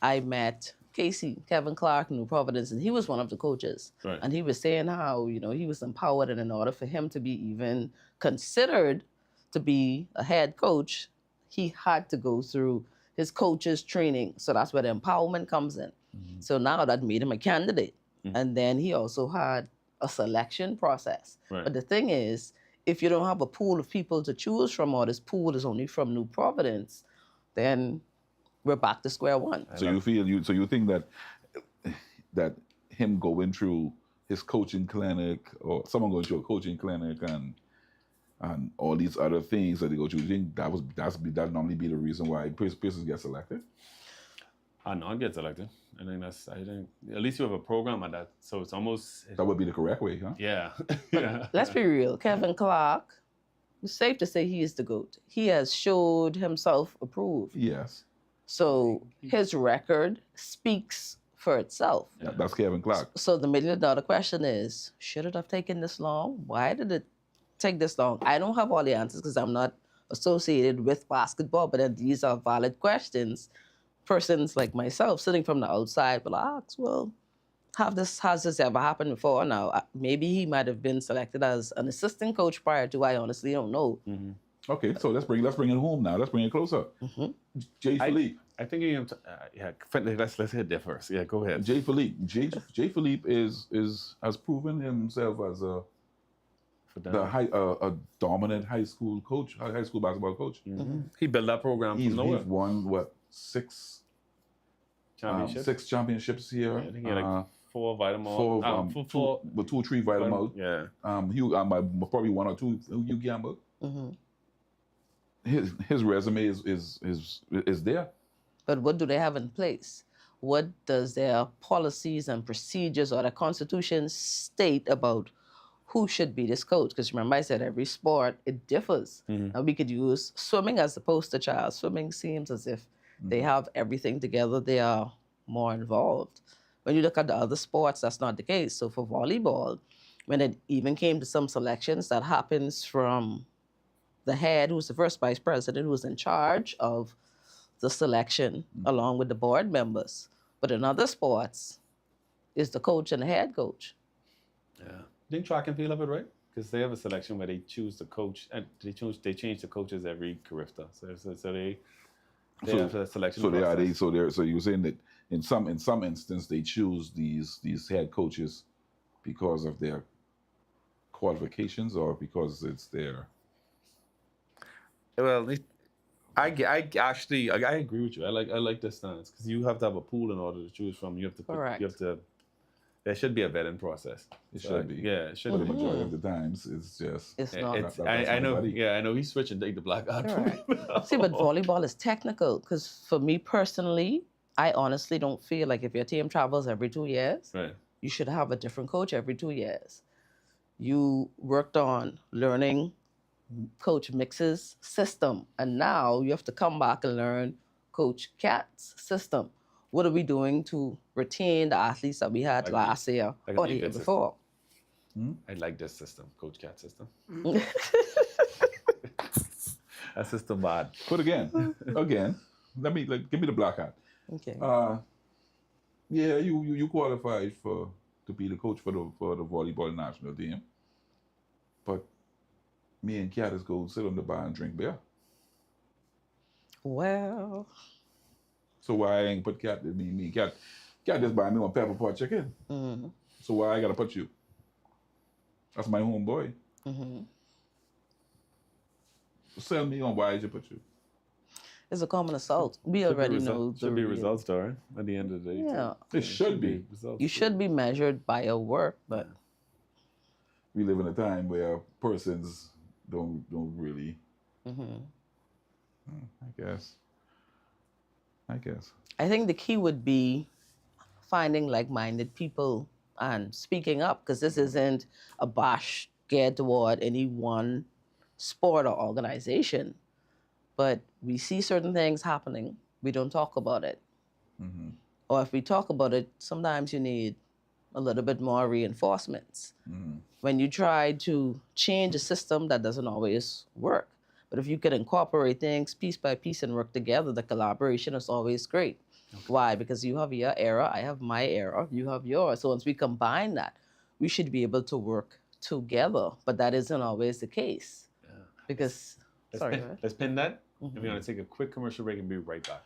Speaker 4: I met Kevin Clark, New Providence, and he was one of the coaches.
Speaker 2: Right.
Speaker 4: And he was saying how, he was empowered, and in order for him to be even considered to be a head coach, he had to go through his coach's training. So that's where the empowerment comes in. So now that made him a candidate. And then he also had a selection process.
Speaker 2: Right.
Speaker 4: But the thing is, if you don't have a pool of people to choose from, or this pool is only from New Providence, then we're back to square one.
Speaker 3: So you think that him going through his coaching clinic, or someone going through a coaching clinic, and all these other things that they go through, you think that normally be the reason why persons get selected?
Speaker 2: Not get selected. I think at least you have a program at that, so it's almost
Speaker 3: That would be the correct way, huh?
Speaker 2: yeah. Yeah.
Speaker 4: Let's be real. Kevin Clark, it's safe to say he is the GOAT. He has showed himself approved.
Speaker 3: Yes.
Speaker 4: So his record speaks for itself.
Speaker 3: Yeah, that's Kevin Clark.
Speaker 4: So the $1 million question is, should it have taken this long? Why did it take this long? I don't have all the answers because I'm not associated with basketball, but then these are valid questions. Persons like myself sitting from the outside will ask, well, has this ever happened before? Now, maybe he might have been selected as an assistant coach prior to, I honestly don't know.
Speaker 3: Okay, so let's bring it home now. Let's bring it closer. Jay Philippe.
Speaker 2: I think you let's hit there first. Yeah, go ahead.
Speaker 3: Jay Philippe. Jay Philippe has proven himself as a dominant high school basketball coach.
Speaker 2: He built that program from nowhere.
Speaker 3: He's won six championships here.
Speaker 2: I think he had like 4 Vitamin.
Speaker 3: Two or 3 Vitamin.
Speaker 2: Yeah.
Speaker 3: Probably 1 or 2 Hugh Gamble. His resume is there.
Speaker 4: But what do they have in place? What does their policies and procedures or the Constitution state about who should be this coach? Because remember, I said every sport, it differs. And we could use swimming as the poster child. Swimming seems as if they have everything together. They are more involved. When you look at the other sports, that's not the case. So for volleyball, when it even came to some selections, that happens from the head, who's the first vice president, who's in charge of the selection, along with the board members. But in other sports, it's the coach and the head coach.
Speaker 2: Yeah. I think track and field have it right, because they have a selection where they choose the coach, and they change the coaches every Carifta. So they have a selection.
Speaker 3: So you're saying that in some instance they choose these head coaches because of their qualifications, or because it's their.
Speaker 2: Well, I agree with you. I like this stance, because you have to have a pool in order to choose from. There should be a vetting process.
Speaker 3: It should be.
Speaker 2: Yeah, it should
Speaker 3: But
Speaker 2: be.
Speaker 3: the majority of the times, it's
Speaker 4: not.
Speaker 2: I know. Yeah, I know. He's switching to take the black out for me.
Speaker 4: See, but volleyball is technical, because for me personally, I honestly don't feel like if your team travels every 2 years,
Speaker 2: Right.
Speaker 4: you should have a different coach every 2 years. You worked on learning Coach Mix's system, and now you have to come back and learn Coach Cat's system. What are we doing to retain the athletes that we had last year or the year before?
Speaker 2: I like this system, Coach Cat system. That system bad.
Speaker 3: But again, give me the black hat.
Speaker 4: Okay.
Speaker 3: Yeah, you qualified to be the coach for the volleyball national team, but me and Cat is go sit on the bar and drink beer.
Speaker 4: Well.
Speaker 3: So why I ain't put Cat with me? Cat just buy me one pepper pot chicken. So why I gotta put you? That's my homeboy. Sell me on why I should put you.
Speaker 4: It's a common assault. We already know
Speaker 2: Should be results, though, right? At the end of the day.
Speaker 4: Yeah.
Speaker 3: It should be.
Speaker 2: Results.
Speaker 4: You should be measured by your work, but
Speaker 3: We live in a time where persons don't really. I guess.
Speaker 4: I think the key would be finding like-minded people and speaking up, because this isn't a bash geared toward any one sport or organization. But we see certain things happening, we don't talk about it. Or if we talk about it, sometimes you need a little bit more reinforcements. When you try to change a system, that doesn't always work. But if you can incorporate things piece by piece and work together, the collaboration is always great. Why? Because you have your era, I have my era, you have yours. So once we combine that, we should be able to work together. But that isn't always the case. Because,
Speaker 2: Let's pin that. And we're going to take a quick commercial break and be right back.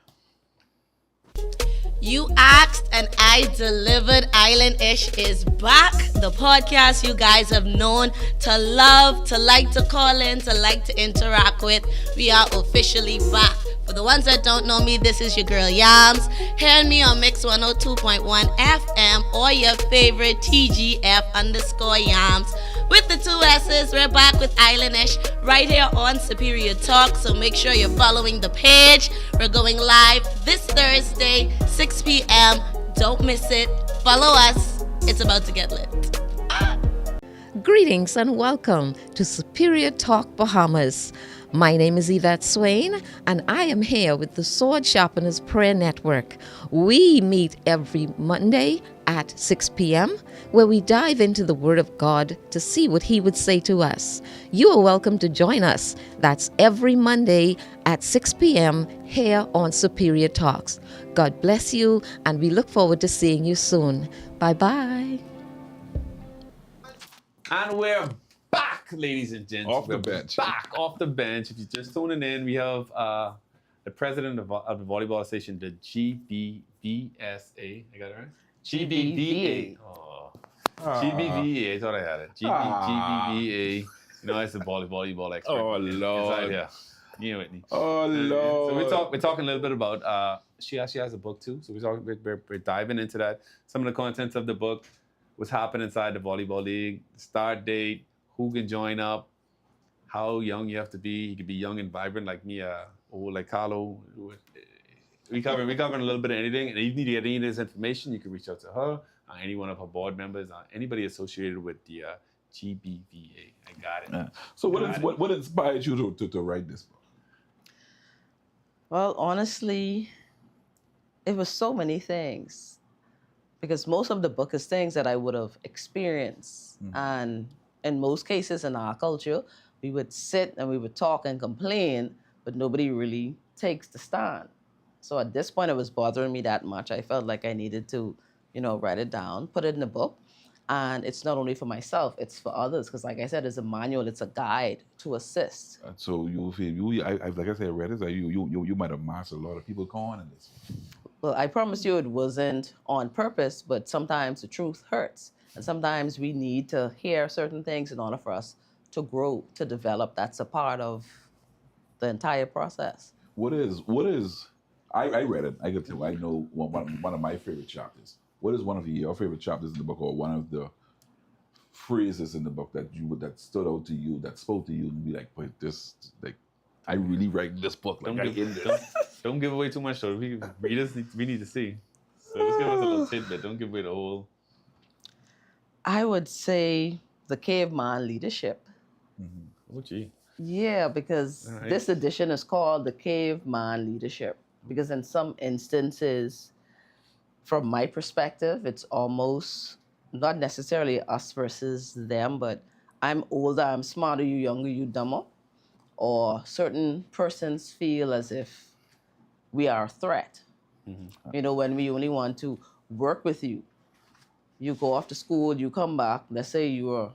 Speaker 7: You asked and I delivered. Island-ish is back. The podcast you guys have known to love, to like to call in, to like to interact with. We are officially back. For the ones that don't know me, this is your girl Yams. Hearing me on Mix 102.1 FM or your favorite TGF_Yams. With the 2 S's, we're back with Island-ish right here on Superior Talk. So make sure you're following the page. We're going live this Thursday, 6 p.m. Don't miss it. Follow us. It's about to get lit.
Speaker 8: Greetings and welcome to Superior Talk Bahamas. My name is Yvette Swain, and I am here with the Sword Sharpeners Prayer Network. We meet every Monday at 6 p.m., where we dive into the Word of God to see what He would say to us. You are welcome to join us. That's every Monday at 6 p.m. here on Superior Talks. God bless you, and we look forward to seeing you soon. Bye-bye.
Speaker 2: And we're back, ladies and gents.
Speaker 3: Off the
Speaker 2: We're
Speaker 3: bench.
Speaker 2: Back off the bench. If you're just tuning in, we have the president of the Volleyball Association, the GBVSA. I got it right? GBVA. Oh. GBVA. I thought I had it. GBVA. You know, it's the volleyball expert.
Speaker 3: Oh,
Speaker 2: Inside
Speaker 3: Lord.
Speaker 2: here. You know, Whitney.
Speaker 3: Oh, Lord.
Speaker 2: So we're talking a little bit about, she actually has a book too. So we're diving into that. Some of the contents of the book, what's happening inside the volleyball league, start date, who can join up, how young you have to be. You can be young and vibrant like me, or like Carlo. We covering a little bit of anything. And if you need to get any of this information, you can reach out to her, any one of her board members, anybody associated with the GBVA. I got it.
Speaker 3: Yeah. So what inspired you to write this book?
Speaker 4: Well, honestly, it was so many things. Because most of the book is things that I would have experienced. Mm-hmm. And in most cases in our culture, we would sit and we would talk and complain, but nobody really takes the stand. So at this point, it was bothering me that much. I felt like I needed to, write it down, put it in a book. And it's not only for myself, it's for others. Because like I said, it's a manual, it's a guide to assist.
Speaker 3: So you feel, like I said, I read it, you might have mastered a lot of people going in this.
Speaker 4: Well, I promise you it wasn't on purpose, but sometimes the truth hurts. And sometimes we need to hear certain things in order for us to grow, to develop. That's a part of the entire process.
Speaker 3: What is, I read it, I can tell you, I know one of my favorite chapters. What is one of your favorite chapters in the book, or one of the phrases in the book that stood out to you, that spoke to you, and be like, wait, this, like, I really write this book. Like,
Speaker 2: Don't give away too much, though. We need to see. So just give us a little tidbit. Don't give away the whole.
Speaker 4: I would say the caveman leadership.
Speaker 2: Mm-hmm. Oh, gee.
Speaker 4: Yeah, because this edition is called the caveman leadership. Because in some instances, from my perspective, it's almost not necessarily us versus them, but I'm older, I'm smarter, you younger, you dumber. Or certain persons feel as if we are a threat. Mm-hmm. When we only want to work with you. You go off to school, you come back, let's say you're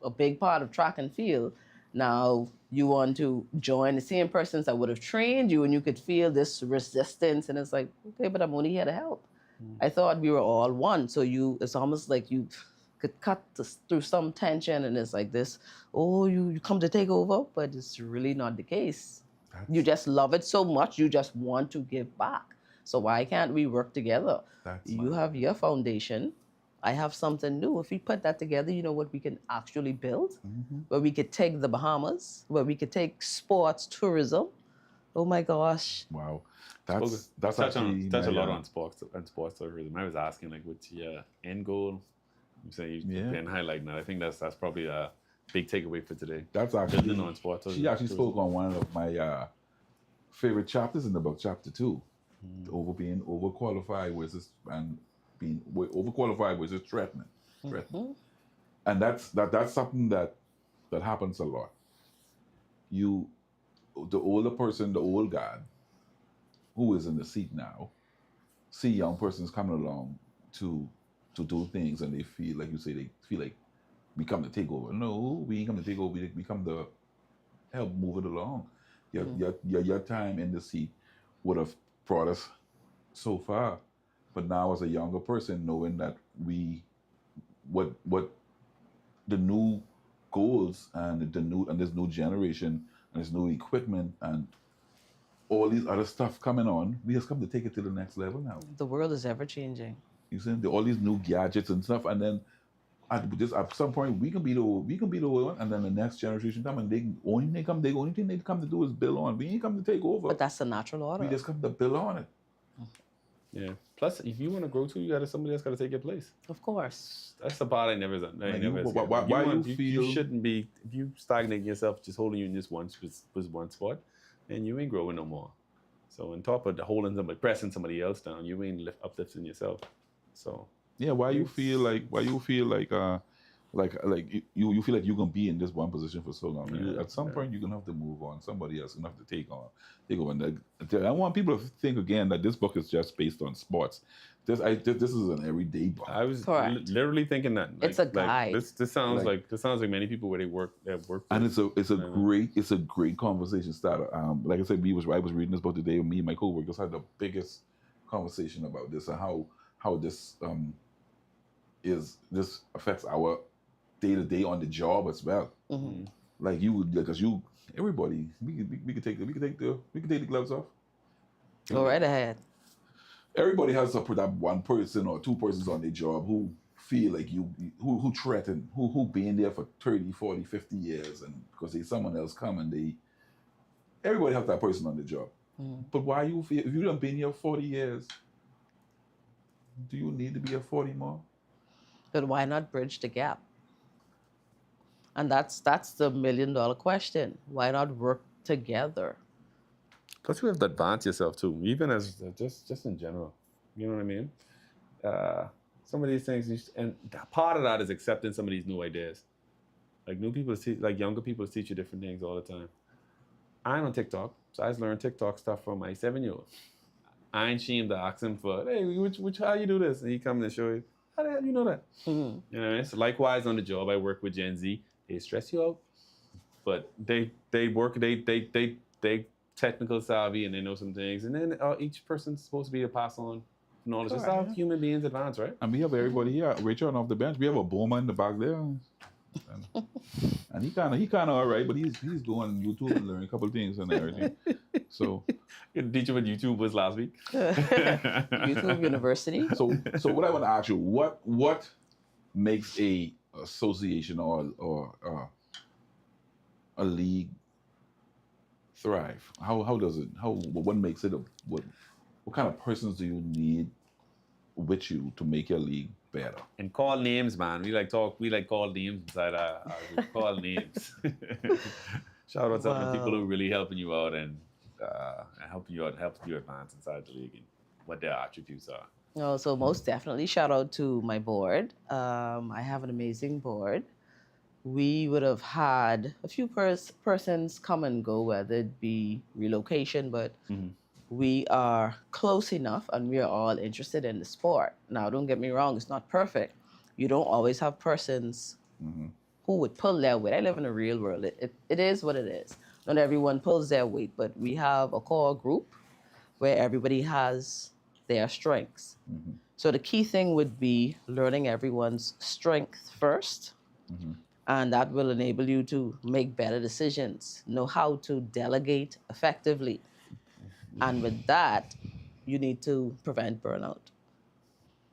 Speaker 4: a big part of track and field. Now you want to join the same persons that would have trained you, and you could feel this resistance, and it's like, okay, but I'm only here to help. Mm-hmm. I thought we were all one. So it's almost like you could cut through some tension, and it's like this, you come to take over, but it's really not the case. You just love it so much, you just want to give back. So why can't we work together? You have your foundation, I have something new. If we put that together, you know what we can actually build? Mm-hmm. Where we could take the Bahamas, where we could take sports, tourism. Oh my gosh.
Speaker 3: Wow. That's
Speaker 2: touch a lot on sports tourism. I was asking, like, what's your end goal? I'm saying you've been highlighting that. I think that's probably a big takeaway for today.
Speaker 3: That's actually
Speaker 2: building on sports tourism.
Speaker 3: She actually spoke on one of my favorite chapters in the book, chapter 2. Being overqualified versus being overqualified versus threatening. Mm-hmm. And that's something that happens a lot. The older person, the old guy who is in the seat now, see young persons coming along to do things, and they feel like we come to take over. No, we ain't come to take over. We come to help move it along. Your time in the seat would have brought us so far. But now, as a younger person, knowing that what the new goals and this new generation and this new equipment and all these other stuff coming on, we just come to take it to the next level now.
Speaker 4: The world is ever changing.
Speaker 3: You see, all these new gadgets and stuff, and then at some point we can be the one, and then the next generation come, and the only thing they come to do is build on. We ain't come to take over.
Speaker 4: But that's the natural order.
Speaker 3: We just come to build on it.
Speaker 2: Yeah. Plus, if you want to grow too, you got somebody else got to take your place.
Speaker 4: Of course.
Speaker 2: That's the part I never done.
Speaker 3: You
Speaker 2: shouldn't be, if you stagnate yourself just holding you in just one spot, and you ain't growing no more. So on top of pressing somebody else down, you ain't uplifting yourself. So
Speaker 3: yeah, why you feel like you feel like you feel like you're gonna be in this one position for so long. At some point you're gonna have to move on. Somebody else gonna have to take over. I want people to think again that this book is just based on sports. This is an everyday book.
Speaker 2: I was literally thinking that
Speaker 4: it's a guide.
Speaker 2: This sounds like many people where they work.
Speaker 3: And it's a great conversation starter. Like I said, I was reading this book today, and me and my coworkers had the biggest conversation about this and how this this affects our day-to-day on the job as well.
Speaker 4: Mm-hmm.
Speaker 3: Like everybody, we could take the gloves off.
Speaker 4: Go right ahead.
Speaker 3: Everybody has to put up one person or two persons on their job who feel like who threaten, who been there for 30, 40, 50 years, and because someone else come and everybody has that person on the job.
Speaker 4: Mm-hmm.
Speaker 3: But why you feel, if you done been here 40 years, do you need to be here 40 more?
Speaker 4: But why not bridge the gap? And that's the $1 million question. Why not work together?
Speaker 2: Plus, you have to advance yourself too, even as just in general. You know what I mean? Some of these things, and part of that is accepting some of these new ideas. Like younger people teach you different things all the time. I'm on TikTok, so I just learned TikTok stuff from my 7-year-old. I ain't ashamed to ask him for, hey, how you do this? And he comes and show you, how the hell you know that?
Speaker 4: Mm-hmm.
Speaker 2: You know what I mean? So likewise on the job, I work with Gen Z. They stress you out, but they technical savvy and they know some things. And then each person's supposed to be a pass on knowledge. That's how human beings advance, right?
Speaker 3: And we have everybody here. Rachel off the bench. We have a boomer in the back there. And he kind of all right, but he's doing YouTube and learning a couple of things and everything. So
Speaker 2: you teach him what YouTube was last week.
Speaker 4: YouTube University.
Speaker 3: So what I want to ask you, what makes a association or a league thrive? How does it? What makes it? What kind of persons do you need with you to make your league better?
Speaker 2: And call names, man. We like call names inside our group. Call names. Shout out to the people who really helping you out and helping you advance inside the league and what their attributes are.
Speaker 4: Oh, so most definitely shout out to my board. I have an amazing board. We would have had a few persons come and go, whether it be relocation, but we are close enough and we are all interested in the sport. Now, don't get me wrong, it's not perfect. You don't always have persons who would pull their weight. I live in a real world. It is what it is. Not everyone pulls their weight, but we have a core group where everybody has their strengths. So the key thing would be learning everyone's strength first, and that will enable you to make better decisions, know how to delegate effectively. And with that, you need to prevent burnout.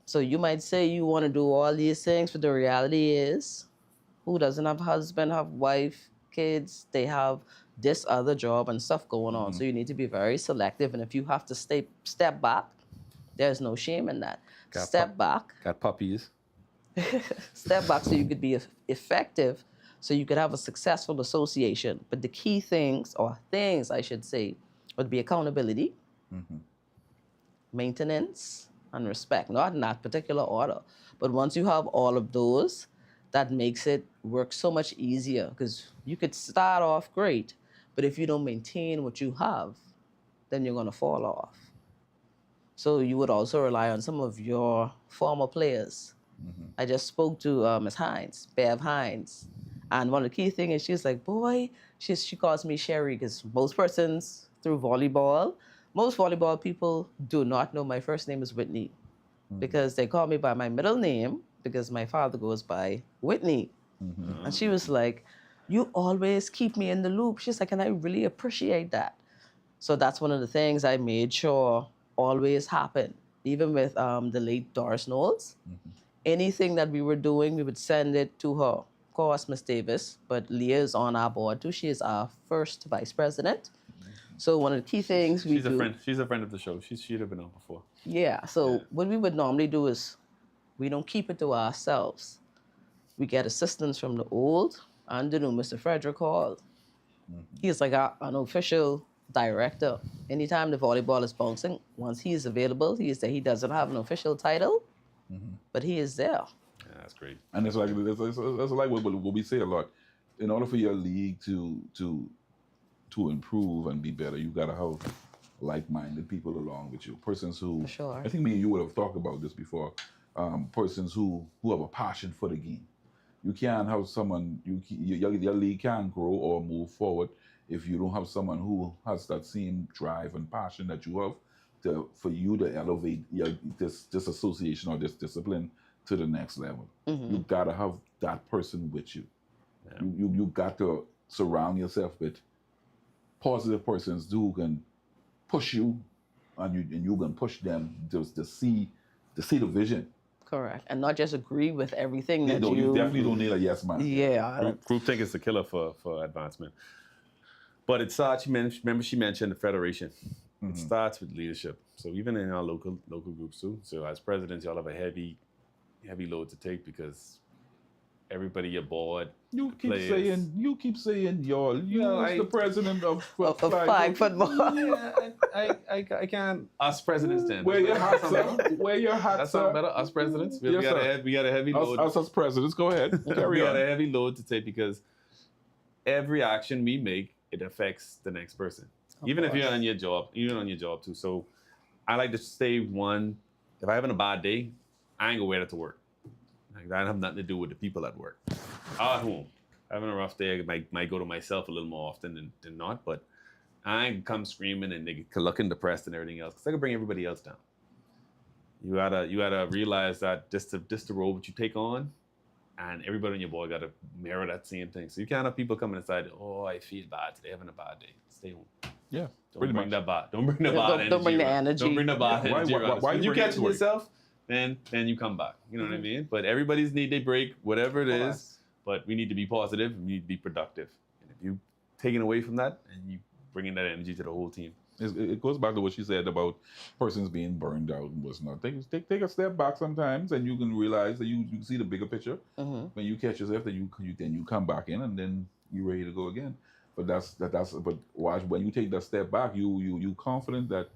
Speaker 4: So you might say you want to do all these things, but the reality is, who doesn't have husband, have wife, kids, they have this other job and stuff going on. So you need to be very selective. And if you have to step back, there's no shame in that. Step back.
Speaker 2: Got puppies.
Speaker 4: Step back so you could be effective, so you could have a successful association. But the key things I should say, would be accountability, maintenance, and respect. Not in that particular order. But once you have all of those, that makes it work so much easier, because you could start off great, but if you don't maintain what you have, then you're going to fall off. So you would also rely on some of your former players. I just spoke to Ms. Hines, Bev Hines, And one of the key things is she's like, boy, she calls me Sherry because most persons through volleyball, most volleyball people do not know my first name is Whitney because they call me by my middle name because my father goes by Whitney. And she was like, you always keep me in the loop. She's like, and I really appreciate that. So that's one of the things I made sure always happened. Even with the late Doris Knowles, anything that we were doing, we would send it to her. Of course, Miss Davis, but Leah is on our board too. She is our first vice president. So one of the key things we do...
Speaker 2: She's a friend of the show. She'd have been on before.
Speaker 4: Yeah, so what we would normally do is we don't keep it to ourselves. We get assistance from the old and the new Mr. Frederick Hall. He's like an official director. Anytime the volleyball is bouncing, once he is available, he doesn't have an official title, but he is there.
Speaker 2: Yeah, that's great.
Speaker 3: And it's like what we say a lot. In order for your league to improve and be better, you gotta have like-minded people along with you. Persons who,
Speaker 4: For sure.
Speaker 3: I think me and you would have talked about this before. Persons who have a passion for the game. You can't have someone your league can't grow or move forward if you don't have someone who has that same drive and passion that you have for you to elevate this association or this discipline to the next level. You gotta have that person with you. Yeah. You got to surround yourself with positive persons who can push you, and you can push them to see the vision.
Speaker 4: Correct, and not just agree with everything that
Speaker 3: you definitely don't need a yes man.
Speaker 4: Yeah,
Speaker 2: groupthink is the killer for advancement. But it starts. Remember, she mentioned the federation. It starts with leadership. So even in our local groups too. So as presidents, y'all have a heavy load to take because everybody aboard.
Speaker 3: You keep saying y'all. You're the president of
Speaker 4: flag football.
Speaker 2: Yeah, I can't. Us presidents then.
Speaker 3: Wear your hats up. Wear your hats up.
Speaker 2: That sounds better. Us presidents. We got a heavy load.
Speaker 3: Us as presidents. Go ahead. Carry on.
Speaker 2: We got a heavy load to take because every action we make, it affects the next person. Even if you're on your job, too. So I like to stay one. If I'm having a bad day, I ain't gonna wear it to work. Like, that have nothing to do with the people at work. At home, having a rough day, I might go to myself a little more often than not, but I ain't come screaming and looking depressed and everything else because I can bring everybody else down. You gotta realize that just the role that you take on, and everybody on your board gotta mirror that same thing. So you can't have people coming inside. Oh, I feel bad today, having a bad day. Stay home.
Speaker 3: Yeah,
Speaker 2: Don't bring the bad energy.
Speaker 4: Don't bring the energy.
Speaker 2: Don't bring the bad energy.
Speaker 3: Why
Speaker 2: you catch yourself? Then you come back. You know what I mean? But everybody's need they break, whatever it is. But we need to be positive. We need to be productive. And if you taking away from that and you bringing that energy to the whole team.
Speaker 3: It goes back to what she said about persons being burned out and whatnot. Take a step back sometimes, and you can realize that you see the bigger picture. When you catch yourself, then you come back in, and then you're ready to go again. But but watch, when you take that step back, you confident that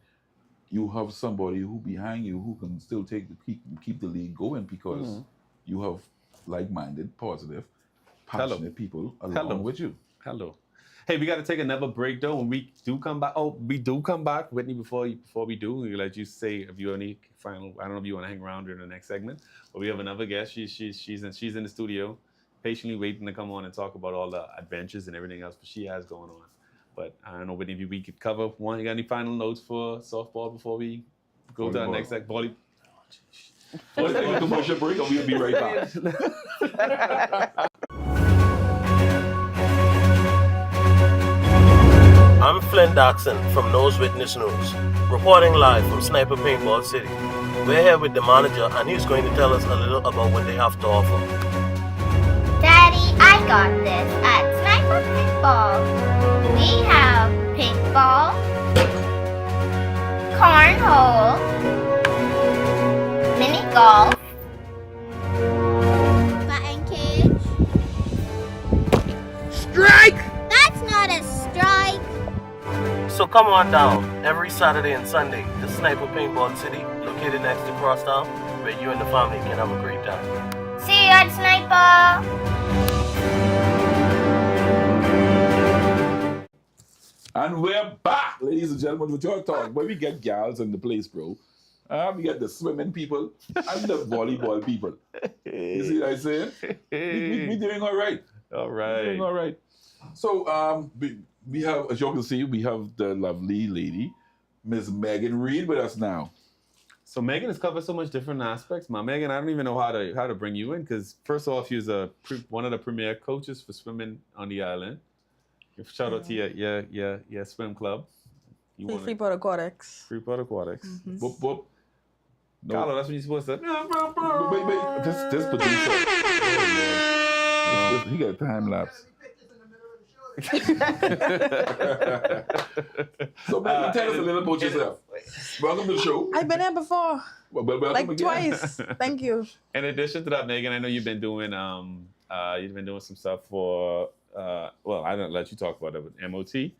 Speaker 3: you have somebody who behind you who can still keep the league going because you have like-minded, positive, passionate people along with you.
Speaker 2: Hello. Hey, we got to take another break though. When we do come back, Whitney. Before we do, we let you say if you have any final. I don't know if you want to hang around during the next segment, but we have another guest. She's in the studio, patiently waiting to come on and talk about all the adventures and everything else that she has going on. But I don't know, Whitney, if we could cover one. You got any final notes for softball before we go to our next volleyball?
Speaker 3: Let's take a commercial break, and we'll be right back.
Speaker 9: I'm Flynn Doxson from Nose Witness News, reporting live from Sniper Paintball City. We're here with the manager, and he's going to tell us a little about what they have to offer.
Speaker 10: Daddy, I got this at Sniper Paintball. We have paintball, cornhole, mini golf, batting cage.
Speaker 9: Strike!
Speaker 10: That's not a strike.
Speaker 9: So come on down every Saturday and Sunday to Sniper Paintball City, located next to Crosstown, where you and the family can have a great time.
Speaker 10: See you at Sniper.
Speaker 3: And we're back, ladies and gentlemen, with your talk. But we get gals in the place, bro. We get the swimming people and the volleyball people. You see what I'm saying? We doing all right.
Speaker 2: All right.
Speaker 3: All right. So we have, as you can see, we have the lovely lady, Miss Megan Reed, with us now.
Speaker 2: So Megan has covered so much different aspects. Megan, I don't even know how to bring you in because first off, you're one of the premier coaches for swimming on the island. Shout out to your swim club.
Speaker 11: Freeport Aquatics.
Speaker 2: Freeport Aquatics.
Speaker 3: Whoop, whoop. No.
Speaker 2: Carlo, that's what you're supposed to.
Speaker 3: Wait. This producer. Oh, he got time lapse. So Megan, tell us a little about yourself. Welcome to the show.
Speaker 11: I've been here before.
Speaker 3: Welcome
Speaker 11: like
Speaker 3: again.
Speaker 11: Twice. Thank you.
Speaker 2: In addition to that, Megan, I know you've been doing some stuff for well, I don't let you talk about it, but MOT.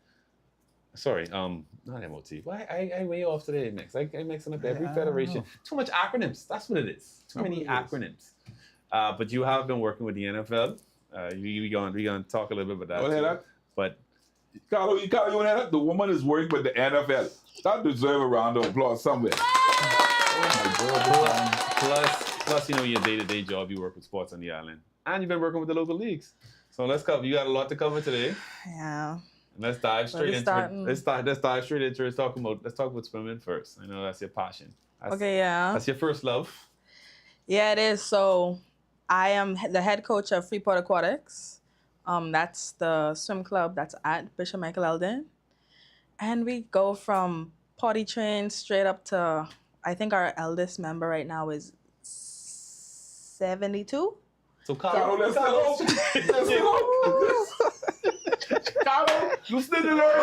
Speaker 2: Sorry, not MOT. Why I way off today, Mix. I'm mixing up every federation. Too much acronyms. That's what it is. Too many acronyms. But you have been working with the NFL. We're going to talk a little bit about that. But
Speaker 3: Carlo, you want that? The woman is working with the NFL. That deserves a round of applause somewhere. Oh my God.
Speaker 2: Plus, your day-to-day job, you work with sports on the island, and you've been working with the local leagues. So let's cover. You got a lot to cover today.
Speaker 11: Yeah.
Speaker 2: And let's dive straight into it. Let's dive straight into it. Let's talk about swimming first. I know that's your passion. That's your first love.
Speaker 11: Yeah, it is. So I am the head coach of Freeport Aquatics. That's the swim club that's at Bishop Michael Eldon. And we go from potty train straight up to, I think our eldest member right now is 72.
Speaker 2: So Carlo,
Speaker 3: let's go. Carlo, you still in there?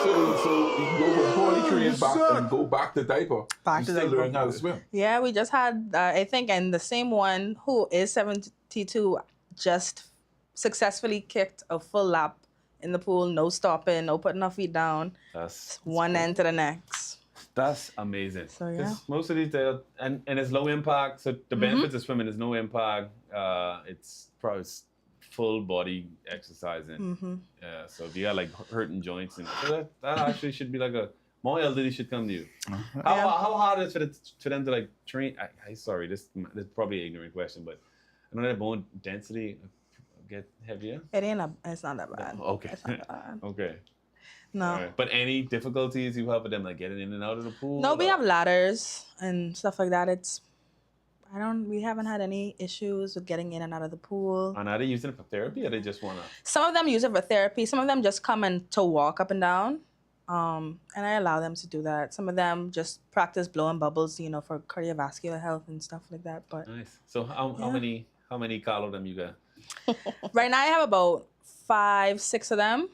Speaker 3: So you go from potty train back and go back to diaper. Still learning how to swim.
Speaker 11: Yeah, we just had, I think, and the same one who is 72 just successfully kicked a full lap in the pool, no stopping, no putting our feet down. That's one end to the next.
Speaker 2: That's amazing.
Speaker 11: So yeah.
Speaker 2: Most of these days, and it's low impact. So the benefits of swimming is no impact. It's probably full body exercising. So if you got like hurting joints, and so that actually should be like more elderly should come to you. How hard is it for them to like train? Sorry, this is probably an ignorant question, but I know that bone density get heavier.
Speaker 11: It's not that bad.
Speaker 2: Okay.
Speaker 11: It's not bad.
Speaker 2: Okay.
Speaker 11: No.
Speaker 2: Right. But any difficulties you have with them like getting in and out of the pool?
Speaker 11: No, we have ladders and stuff like that. We haven't had any issues with getting in and out of the pool.
Speaker 2: And are they using it for therapy or they just want to?
Speaker 11: Some of them use it for therapy. Some of them just come in to walk up and down. And I allow them to do that. Some of them just practice blowing bubbles, for cardiovascular health and stuff like that. But
Speaker 2: nice. So how many Carlo them you got?
Speaker 11: Right now I have about 5, 6 of them.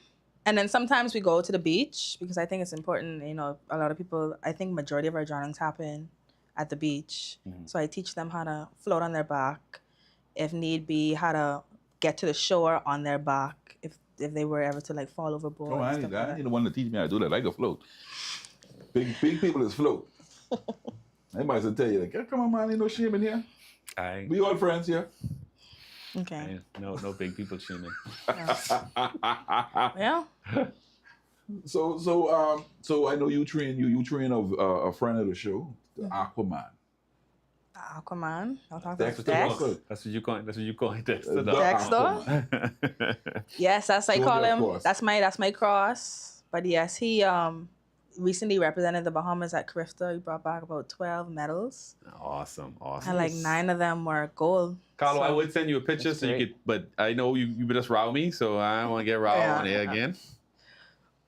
Speaker 11: And then sometimes we go to the beach because I think it's important. A lot of people, I think majority of our drownings happen at the beach. So I teach them how to float on their back, if need be, how to get to the shore on their back if they were ever to like fall overboard.
Speaker 3: Oh, I need that. I need the one to teach me how to do that. I can float. Big people is float. I might as well tell you, like, come on, man, ain't no shame in here. We all friends here.
Speaker 11: Okay.
Speaker 2: No big people shaming.
Speaker 11: Yeah.
Speaker 3: So I know you train a friend of the show, the Aquaman.
Speaker 11: Aquaman. I'll talk
Speaker 3: Dexter.
Speaker 11: Dex.
Speaker 2: That's what you call it, Dexter.
Speaker 11: Dexter. Yes, that's I call him. That's my cross. But yes, he recently represented the Bahamas at Carifta. He brought back about 12 medals.
Speaker 2: Awesome.
Speaker 11: And like 9 of them were gold.
Speaker 2: Carlo, I would send you a picture so you could, but I know you would just row me, so I don't want to get riled on air again.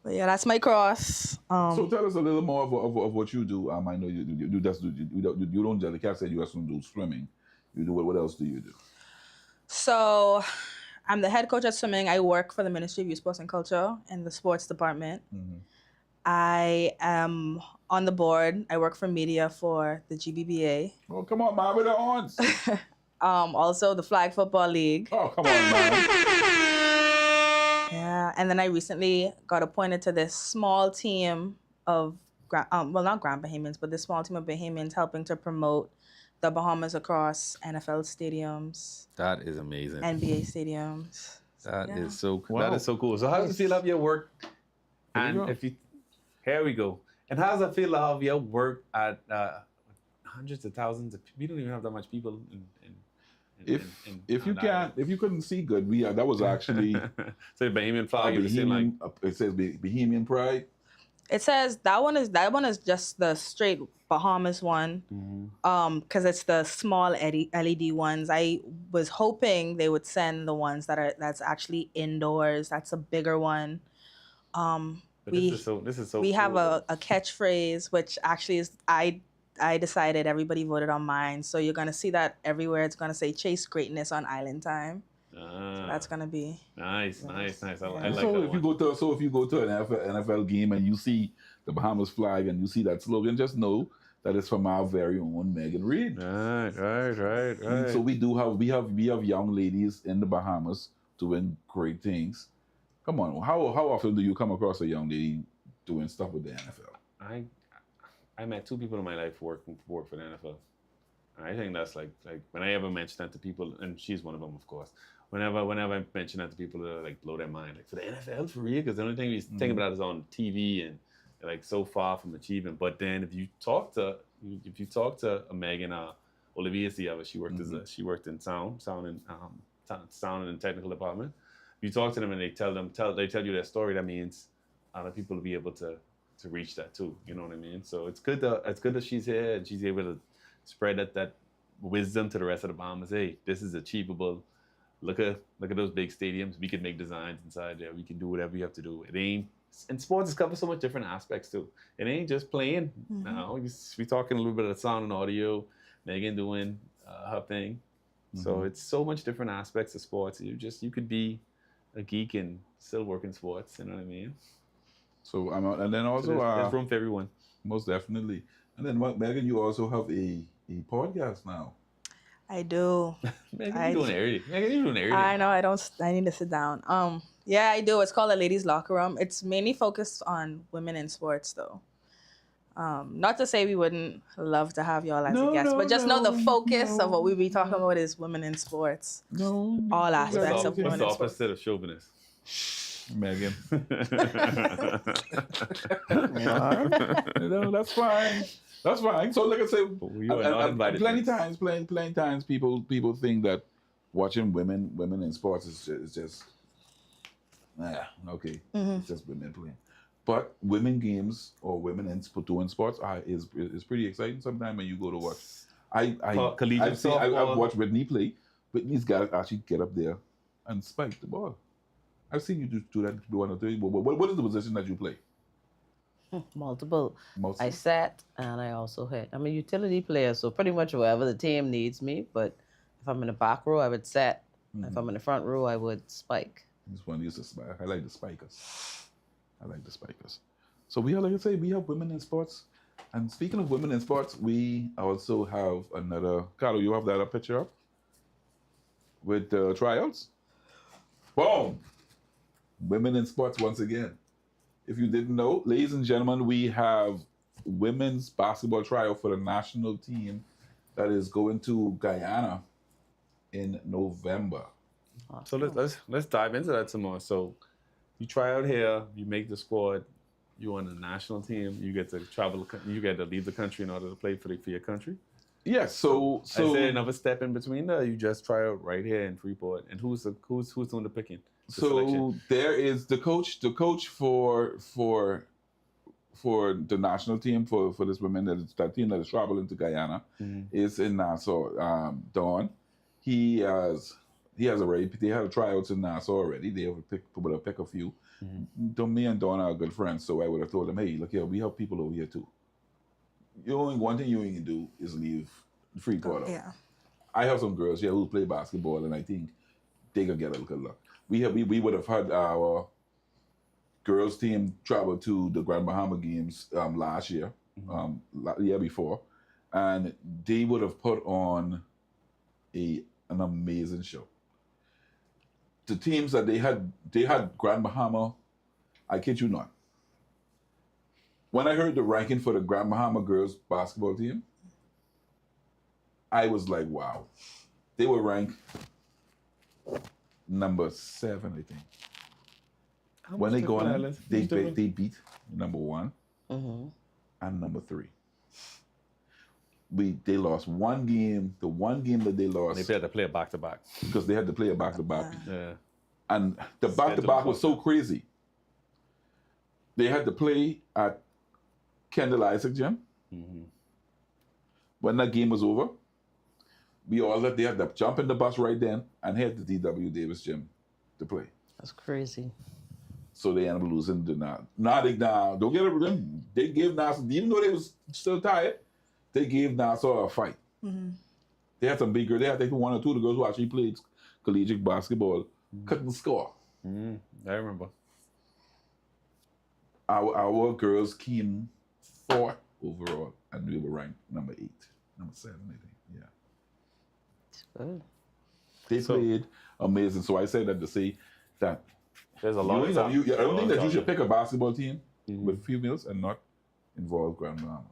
Speaker 11: But yeah, that's my cross.
Speaker 3: So tell us a little more of what you do. I know you don't like I said, you just don't do swimming. You do what else do you do?
Speaker 11: So I'm the head coach at swimming. I work for the Ministry of Youth, Sports and Culture in the sports department. I am on the board. I work for media for the GBBA.
Speaker 3: Oh, come on, man, with the horns.
Speaker 11: Also the Flag Football League.
Speaker 3: Oh, come on, man.
Speaker 11: Yeah, and then I recently got appointed to this small team of, not Grand Bahamians, but this small team of Bahamians helping to promote the Bahamas across NFL stadiums.
Speaker 2: That is amazing.
Speaker 11: NBA stadiums.
Speaker 2: That is so cool. Wow. That is so cool. So how does it feel up your work? And here we go. And how does it feel to have your work at hundreds of thousands of people? We don't even have that much people
Speaker 3: If you couldn't see good, that was actually
Speaker 2: so Bahamian flag.
Speaker 3: It says Bahamian Pride.
Speaker 11: It says that one is just the straight Bahamas one. Because it's the small LED ones. I was hoping they would send the ones that's actually indoors. That's a bigger one.
Speaker 2: This is so
Speaker 11: we
Speaker 2: cool,
Speaker 11: have
Speaker 2: though.
Speaker 11: a catchphrase, which actually is I decided everybody voted on mine. So you're gonna see that everywhere. It's gonna say "Chase Greatness on Island Time." So that's gonna be
Speaker 2: nice. I like that
Speaker 3: If you go to an NFL game and you see the Bahamas flag and you see that slogan, just know that it's from our very own Megan Reed.
Speaker 2: Right.
Speaker 3: And so we have young ladies in the Bahamas doing great things. Come on, how often do you come across a young lady doing stuff with the NFL?
Speaker 2: I met 2 people in my life work for the NFL. I think that's like when I ever mention that to people, and she's one of them, of course. Whenever I mention that to people, they like blow their mind. Like, for the NFL, for real? Because the only thing we think about is on TV, and they're like so far from achieving. But then if you talk to Megan Olivia, she worked she worked in sound and technical department. If you talk to them and they tell you their story, that means other people will be able to reach that too. You know what I mean? So it's good that she's here and she's able to spread that wisdom to the rest of the Bahamas. Hey, this is achievable. Look at those big stadiums. We can make designs inside there. We can do whatever you have to do. It ain't, and sports has covered so much different aspects too. It ain't just playing. No, we talking a little bit of sound and audio. Megan doing her thing. So it's so much different aspects of sports. You could be a geek and still work in sports. You know what I mean?
Speaker 3: So and then also
Speaker 2: there's room for everyone.
Speaker 3: Most definitely. And then Megan, you also have a podcast now.
Speaker 11: I do.
Speaker 2: Megan, you're doing everything.
Speaker 11: I know. I need to sit down. Yeah, I do. It's called The Ladies Locker Room. It's mainly focused on women in sports, though. Not to say we wouldn't love to have y'all as a guest, but just know the focus of what we be talking about is women in sports. All aspects of women in sports.
Speaker 2: What's the opposite of chauvinist?
Speaker 3: Megan. That's fine. That's fine. So like I say, plenty times people think that watching women in sports is just okay. It's just women playing. But women games or women doing sports is pretty exciting sometimes when you go to watch. I've watched Whitney play. Whitney's got to actually get up there and spike the ball. I've seen you do that. What is the position that you play?
Speaker 4: Multiple. I set and I also hit. I'm a utility player, so pretty much wherever the team needs me. But if I'm in the back row, I would set. If I'm in the front row, I would spike.
Speaker 3: This one used to spike. I like the spikers. So we have, like I say, we have women in sports. And speaking of women in sports, we also have another. Carlo, you have that picture up with the tryouts. Boom. Women in sports once again. If you didn't know, ladies and gentlemen, we have women's basketball tryout for the national team that is going to Guyana in November.
Speaker 2: So let's dive into that some more. So you try out here, you make the squad, you're on the national team, you get to travel, you get to leave the country in order to play for your country.
Speaker 3: Yes. So
Speaker 2: is there another step in between that? You just try out right here in Freeport, and who's doing the picking?
Speaker 3: So there is the coach for the national team for this women that team that is traveling to Guyana is in Nassau. Dawn, they had a tryout in Nassau already. They would pick a few. Me and Dawn are good friends, so I would have told them, hey, look here, we have people over here too. One thing you ain't gonna do is leave Freeport.
Speaker 11: Yeah.
Speaker 3: I have some girls here who play basketball, and I think they could get a little luck. We would have had our girls team travel to the Grand Bahama Games last year, year before, and they would have put on an amazing show. The teams that they had Grand Bahama, I kid you not. When I heard the ranking for the Grand Bahama girls basketball team, I was like, wow. They were ranked number 7, I think. When they go on, they beat number 1. and number 3. They lost one game. The one game that they lost,
Speaker 2: They had to play a back-to-back.
Speaker 3: because they had to play a back-to-back.
Speaker 2: Yeah.
Speaker 3: And the back-to-back was so crazy. They had to play at Kendall Isaac Gym. When that game was over, they had to jump in the bus right then and head to D.W. Davis Gym to play.
Speaker 4: That's crazy.
Speaker 3: So they ended up losing to Nassau. Don't get it. They gave Nassau, even though they was still tired, they gave Nassau a fight. They had some big girls. They had one or two of the girls who actually played collegiate basketball couldn't score.
Speaker 2: I remember.
Speaker 3: Our girls came 4th overall, and we were ranked number 8, number 7, I think. Yeah.
Speaker 4: Good.
Speaker 3: They played amazing. So I say that to say that
Speaker 2: there's a lot of
Speaker 3: I don't think that you should pick a basketball team with females and not involve Grand Bahama.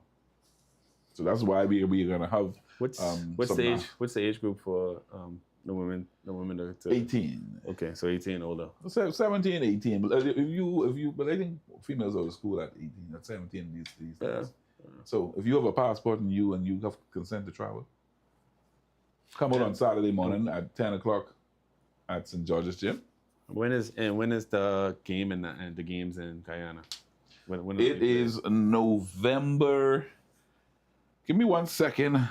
Speaker 3: So that's why we're gonna have
Speaker 2: what's the age group for the women to
Speaker 3: 18.
Speaker 2: Okay, so 18 older.
Speaker 3: 17, 18. But but I think females are to school at 18, at 17 these days. So if you have a passport and you have consent to travel, come out on Saturday morning at 10 o'clock at St. George's Gym.
Speaker 2: When is the game and the games in Guyana? When
Speaker 3: It is November. Give me 1 second.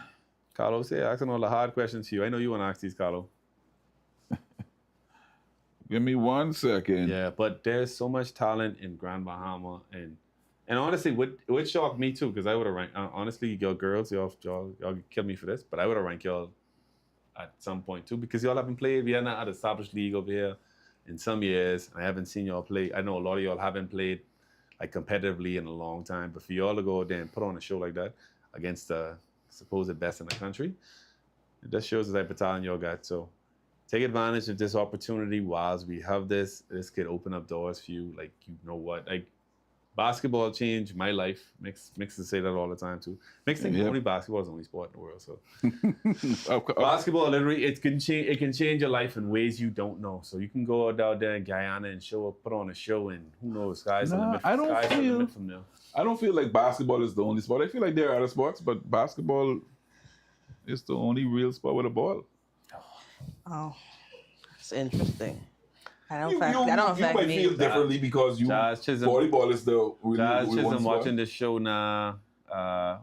Speaker 2: Carlos, asking all the hard questions to you. I know you want to ask these, Carlos.
Speaker 3: Give me 1 second.
Speaker 2: Yeah, but there's so much talent in Grand Bahama, and honestly, what shocked me too, because I would have ranked. Honestly, y'all girls, y'all kill me for this, but I would have ranked y'all at some point too, because y'all haven't played. We are not at an established league over here in some years. I haven't seen y'all play. I know a lot of y'all haven't played like competitively in a long time, but for y'all to go there and put on a show like that against the supposed best in the country, it just shows the type of talent y'all got. So take advantage of this opportunity whilst we have this. This could open up doors for you. Like, you know what? Like, basketball changed my life. Mix to say that all the time too. Mix thinks only basketball is the only sport in the world. So basketball literally it can change your life in ways you don't know. So you can go out there in Guyana and put on a show, and who knows, sky's the limit.
Speaker 3: I don't feel like basketball is the only sport. I feel like there are other sports, but basketball is the only real sport with a ball.
Speaker 4: Oh, it's interesting.
Speaker 3: You might feel differently because volleyball is the real one sport.
Speaker 2: Watching this show now.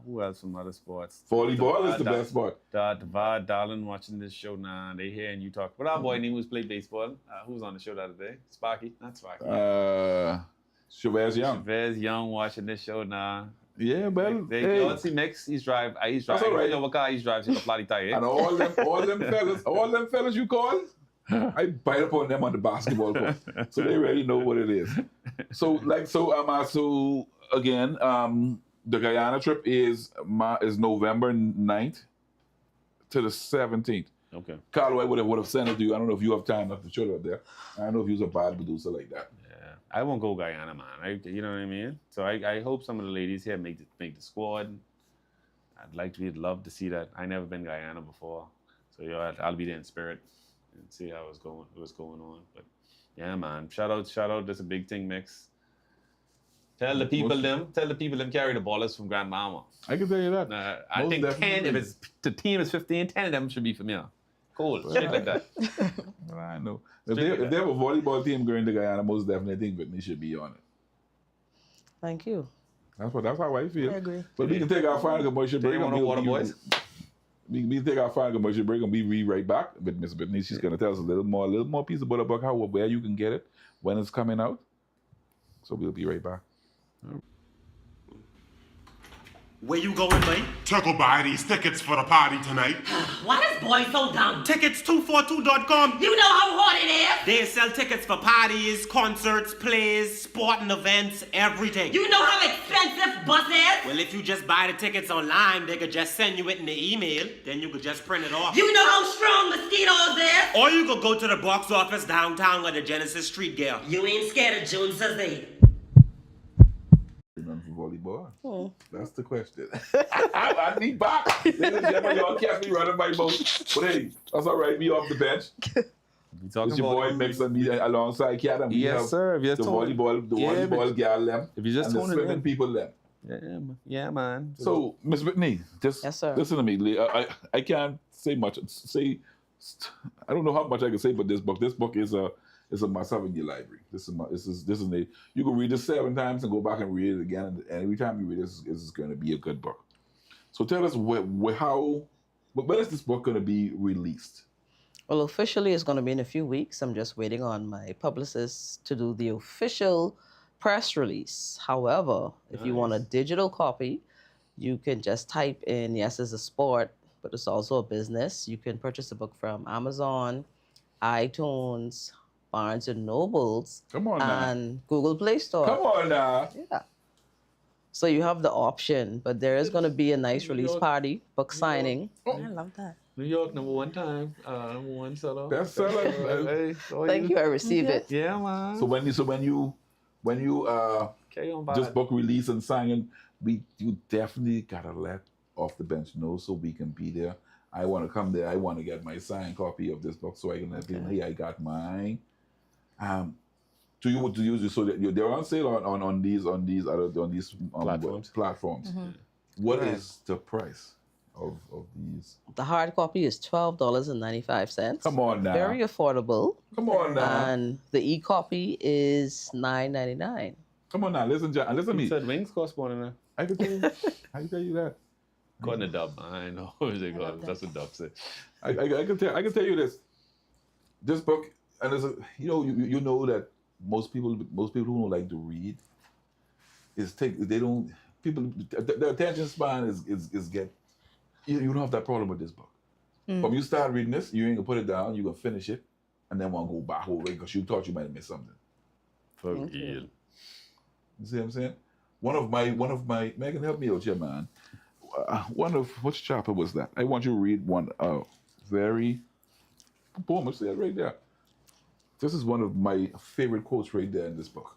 Speaker 2: Who else from other sports?
Speaker 3: Volleyball is the best sport.
Speaker 2: Darlin watching this show now. They hearing you talk. But our boy name was played baseball. Who was on the show the other day? Sparky, not Sparky.
Speaker 3: Chavez Young.
Speaker 2: Chavez Young watching this show now.
Speaker 3: Yeah, well,
Speaker 2: they see Mix. He's driving. That's all right. What car he's driving? He's a flatty tire.
Speaker 3: And all them fellas you call, I bite upon them on the basketball court, so they already know what it is. So again, the Guyana trip is November 9th to the 17th.
Speaker 2: Okay.
Speaker 3: Carlo, I would have sent it to you. I don't know if you have time enough to show it up there. I don't know if you was a bad producer like that.
Speaker 2: Yeah, I won't go Guyana, man. You know what I mean? So I hope some of the ladies here make the squad. We'd love to see that. I never been Guyana before, so I'll be there in spirit and see how what's going on. But yeah, man, shout out. That's a big thing, Mix. Tell the people them carry the ballers from Grand Bahama.
Speaker 3: I can tell you that.
Speaker 2: I think 10, if it's the team is 15, 10 of them should be familiar. Cool, straight like that.
Speaker 3: Well, I know. If they have a volleyball team going to Guyana, most definitely I think Whitney should be on it.
Speaker 4: Thank you.
Speaker 3: That's how I feel.
Speaker 11: I agree.
Speaker 3: But we can take our final commercial break. We can take our final commercial break and we right back with Miss Whitney. She's going to tell us a little more piece about the book, where you can get it, when it's coming out. So we'll be right back.
Speaker 12: Where you going, mate?
Speaker 13: To go buy these tickets for the party tonight.
Speaker 12: Why this boy so dumb? Tickets242.com.
Speaker 14: You know how hard it is?
Speaker 12: They sell tickets for parties, concerts, plays, sporting events, everything.
Speaker 14: You know how expensive bus is?
Speaker 12: Well, if you just buy the tickets online, they could just send you it in the email. Then you could just print it off.
Speaker 14: You know how strong mosquitoes is?
Speaker 12: Or you could go to the box office downtown at the Genesis Street Girl.
Speaker 14: You ain't scared of Joneses either.
Speaker 3: Volleyball? That's the question. I need back. Ladies and gentlemen, y'all catch me running my boat. But hey, that's all right. Me off the bench. It's your boy Mix and me alongside Cat, and we have
Speaker 2: sir.
Speaker 3: the volleyball gal them
Speaker 2: if you just
Speaker 3: and the swimming people them.
Speaker 2: Yeah, man.
Speaker 3: So, Miss Whitney, just
Speaker 4: Yes, sir.
Speaker 3: listen to me. I can't say much. I don't know how much I can say about this book. This book is a must have in your library. This is you can read this 7 times and go back and read it again, and every time you read this is going to be a good book. So tell us when is this book going to be released?
Speaker 4: Well, officially, it's going to be in a few weeks. I'm just waiting on my publicist to do the official press release. However, if you want a digital copy, you can just type in, yes, it's a sport, but it's also a business. You can purchase the book from Amazon, iTunes, Barnes & Nobles,
Speaker 3: Come on now.
Speaker 4: and Google Play Store.
Speaker 3: Come on now.
Speaker 4: Yeah. So you have the option, but there is going to be a nice release party, book signing.
Speaker 11: I love that.
Speaker 2: New York, #1 time, #1 seller.
Speaker 3: Bestseller.
Speaker 2: Hey,
Speaker 4: Thank you, I receive it.
Speaker 2: Yeah, man.
Speaker 3: So when you
Speaker 2: Carry on by.
Speaker 3: this book release and signing, you definitely gotta let Off the Bench know so we can be there. I want to come there. I want to get my signed copy of this book so I can let people know, hey, I got mine. Do you so that they're on sale on these platforms?
Speaker 4: Mhm.
Speaker 3: What is the price of these?
Speaker 4: The hard copy is $12.95.
Speaker 3: Come on now.
Speaker 4: Very affordable.
Speaker 3: Come on now.
Speaker 4: And the e-copy is $9.99.
Speaker 3: Come on now, listen to me.
Speaker 2: You said wings cost more than that.
Speaker 3: I can tell you that.
Speaker 2: Going to Dub. I know where they go. That's what Dub said.
Speaker 3: I can tell you this. This book, and there's you know that most people who don't like to read their attention span is get. You don't have that problem with this book. When you start reading this, you ain't gonna put it down. You gonna finish it, and then want to go back over it because you thought you might have missed something.
Speaker 2: For real.
Speaker 3: You see what I'm saying? One of my Megan, help me out here, man. Which chapter was that? I want you to read one very boom, I see that right there. This is one of my favorite quotes right there in this book.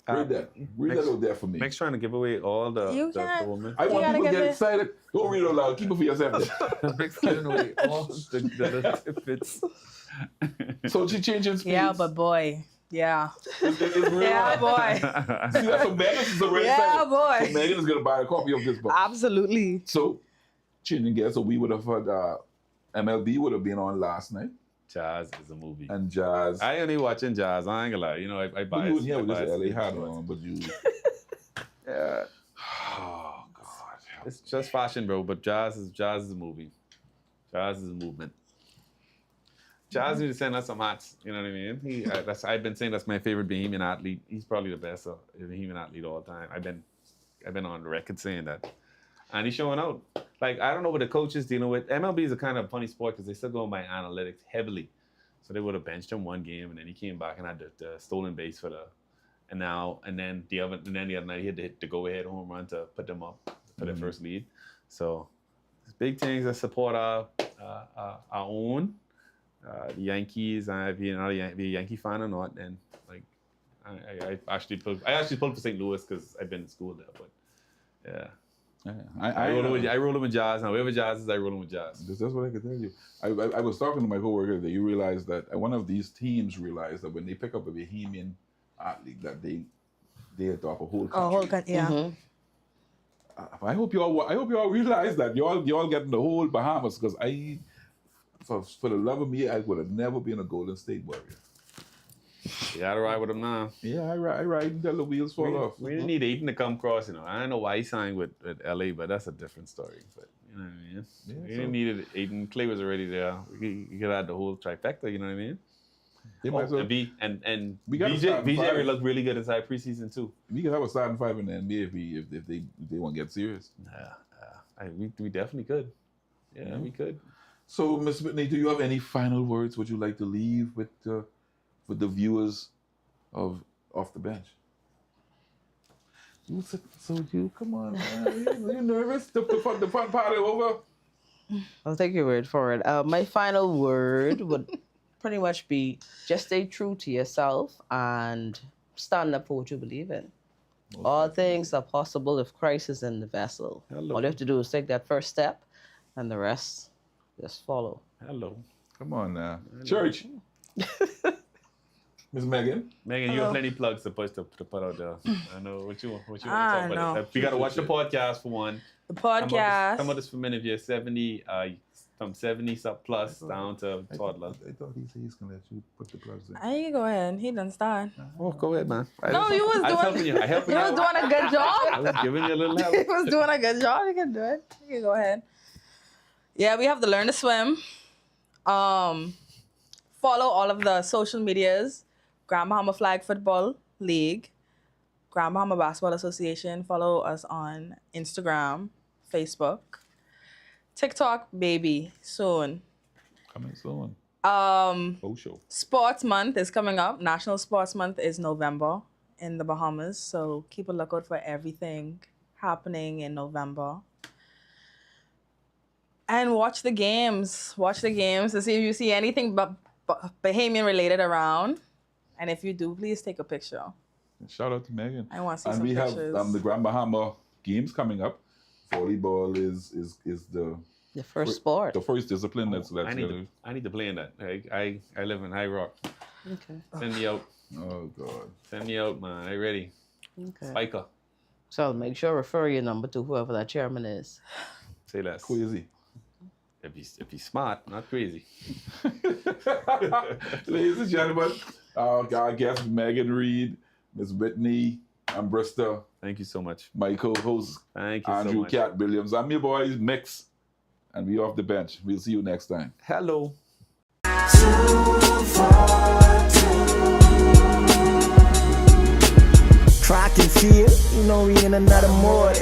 Speaker 3: Read that. Read that out there for me.
Speaker 2: Meg's trying to give away all the women.
Speaker 3: I want people to get excited. Don't read it out loud. Keep it for yourself.
Speaker 2: Meg's giving away all the tidbits.
Speaker 3: So she changing speeds.
Speaker 11: Yeah, but boy. Yeah.
Speaker 3: It's real.
Speaker 11: Yeah, boy.
Speaker 3: See, that's what Megan is already
Speaker 11: Yeah,
Speaker 3: excited.
Speaker 11: boy.
Speaker 3: So Megan is going to buy a copy of this book.
Speaker 11: Absolutely.
Speaker 3: So, changing gears, so we would have had MLB would have been on last night.
Speaker 2: Jazz is a movie.
Speaker 3: And Jazz.
Speaker 2: I only watching Jazz. I ain't gonna lie. You know, I buy
Speaker 3: You
Speaker 2: it.
Speaker 3: here with
Speaker 2: I buy
Speaker 3: this
Speaker 2: it.
Speaker 3: LA hat on, but you.
Speaker 2: Yeah. Oh God. It's just fashion, bro. But Jazz is a movie. Jazz is a movement. Jazz need to send us some hats. You know what I mean? I've been saying that's my favorite Bahamian athlete. He's probably the best Bahamian athlete of all time. I've been on the record saying that, and he's showing out. Like, I don't know what the coach is dealing with. MLB is a kind of funny sport because they still go by analytics heavily. So they would have benched him one game, and then he came back and had the stolen base for and then the other night he had to hit the go-ahead home run to put them up for their first lead. So it's big things that support our own. The Yankees, if you're not a Yankee fan or not, and like I actually pulled for St. Louis because I've been in school there, but yeah. I roll with Jazz. Now, wherever Jazz is, I roll with Jazz.
Speaker 3: That's what I can tell you. I was talking to my coworker that you realize that one of these teams realized that when they pick up a Bahamian athlete, that they adopt a whole country.
Speaker 11: A whole country, yeah.
Speaker 3: Mm-hmm. I hope you all realize that you all getting the whole Bahamas because for the love of me, I would have never been a Golden State Warrior.
Speaker 2: You gotta ride with him now.
Speaker 3: Yeah, I ride until the wheels fall off.
Speaker 2: We didn't need Aiden to come across, you know. I don't know why he signed with LA, but that's a different story. But you know what I mean?
Speaker 3: Yeah,
Speaker 2: we didn't need it. Aiden Clay was already there. You could add the whole trifecta, you know what I mean? And VJ looked really good inside preseason too.
Speaker 3: We could have a starting 5 in the NBA if they want to get serious.
Speaker 2: Yeah. We definitely could. Yeah, we could.
Speaker 3: So, Ms. Whitney, do you have any final words would you like to leave with the viewers of Off the Bench? Come on, man. You nervous? The fun party over?
Speaker 4: I'll take your word for it. My final word would pretty much be just stay true to yourself and stand up for what you believe in. Okay. All things are possible if Christ is in the vessel. Hello. All you have to do is take that first step and the rest just follow.
Speaker 2: Hello.
Speaker 3: Come on now. Church. Miss Megan.
Speaker 2: Megan, you have plenty plugs to put out there. I know what you want to talk about. We gotta watch the podcast for one.
Speaker 11: The podcast.
Speaker 2: Some of this for men if you're 70, from 70 plus down to toddler.
Speaker 3: I thought he's gonna let you put the plugs in.
Speaker 11: I go ahead. He done start.
Speaker 2: Oh, go ahead, man.
Speaker 11: You was doing a good job.
Speaker 2: I was giving you a little help.
Speaker 11: He was doing a good job. You can do it. You can go ahead. Yeah, we have to learn to swim. Follow all of the social medias. Grand Bahama Flag Football League, Grand Bahama Basketball Association. Follow us on Instagram, Facebook, TikTok, baby, soon.
Speaker 3: Coming soon.
Speaker 2: Show.
Speaker 11: Sports Month is coming up. National Sports Month is November in the Bahamas, so keep a lookout for everything happening in November. And watch the games. Watch the games to see if you see anything Bahamian related around. And if you do, please take a picture.
Speaker 3: Shout out to Megan.
Speaker 11: I want to see
Speaker 3: and
Speaker 11: some
Speaker 3: we
Speaker 11: pictures.
Speaker 3: have the Grand Bahama games coming up. Volleyball is the
Speaker 4: first sport.
Speaker 3: The first discipline that's
Speaker 2: I need to play in that. I live in High Rock.
Speaker 4: Okay.
Speaker 2: Send me out.
Speaker 3: Oh God.
Speaker 2: Send me out, man. I ready.
Speaker 4: Okay.
Speaker 2: Spiker.
Speaker 4: So make sure refer your number to whoever that chairman is.
Speaker 2: Say less.
Speaker 3: Crazy.
Speaker 2: If he's smart, not crazy.
Speaker 3: Ladies and gentlemen, our guest Megan Reed, Miss Whitney, and Bristol.
Speaker 2: Thank you so much.
Speaker 3: My co-host,
Speaker 2: Thank you
Speaker 3: Andrew
Speaker 2: so much.
Speaker 3: Cat Williams. I'm your boys, Mix, and we off the bench. We'll see you next time.
Speaker 2: Hello.
Speaker 1: Track and field, we in another mode.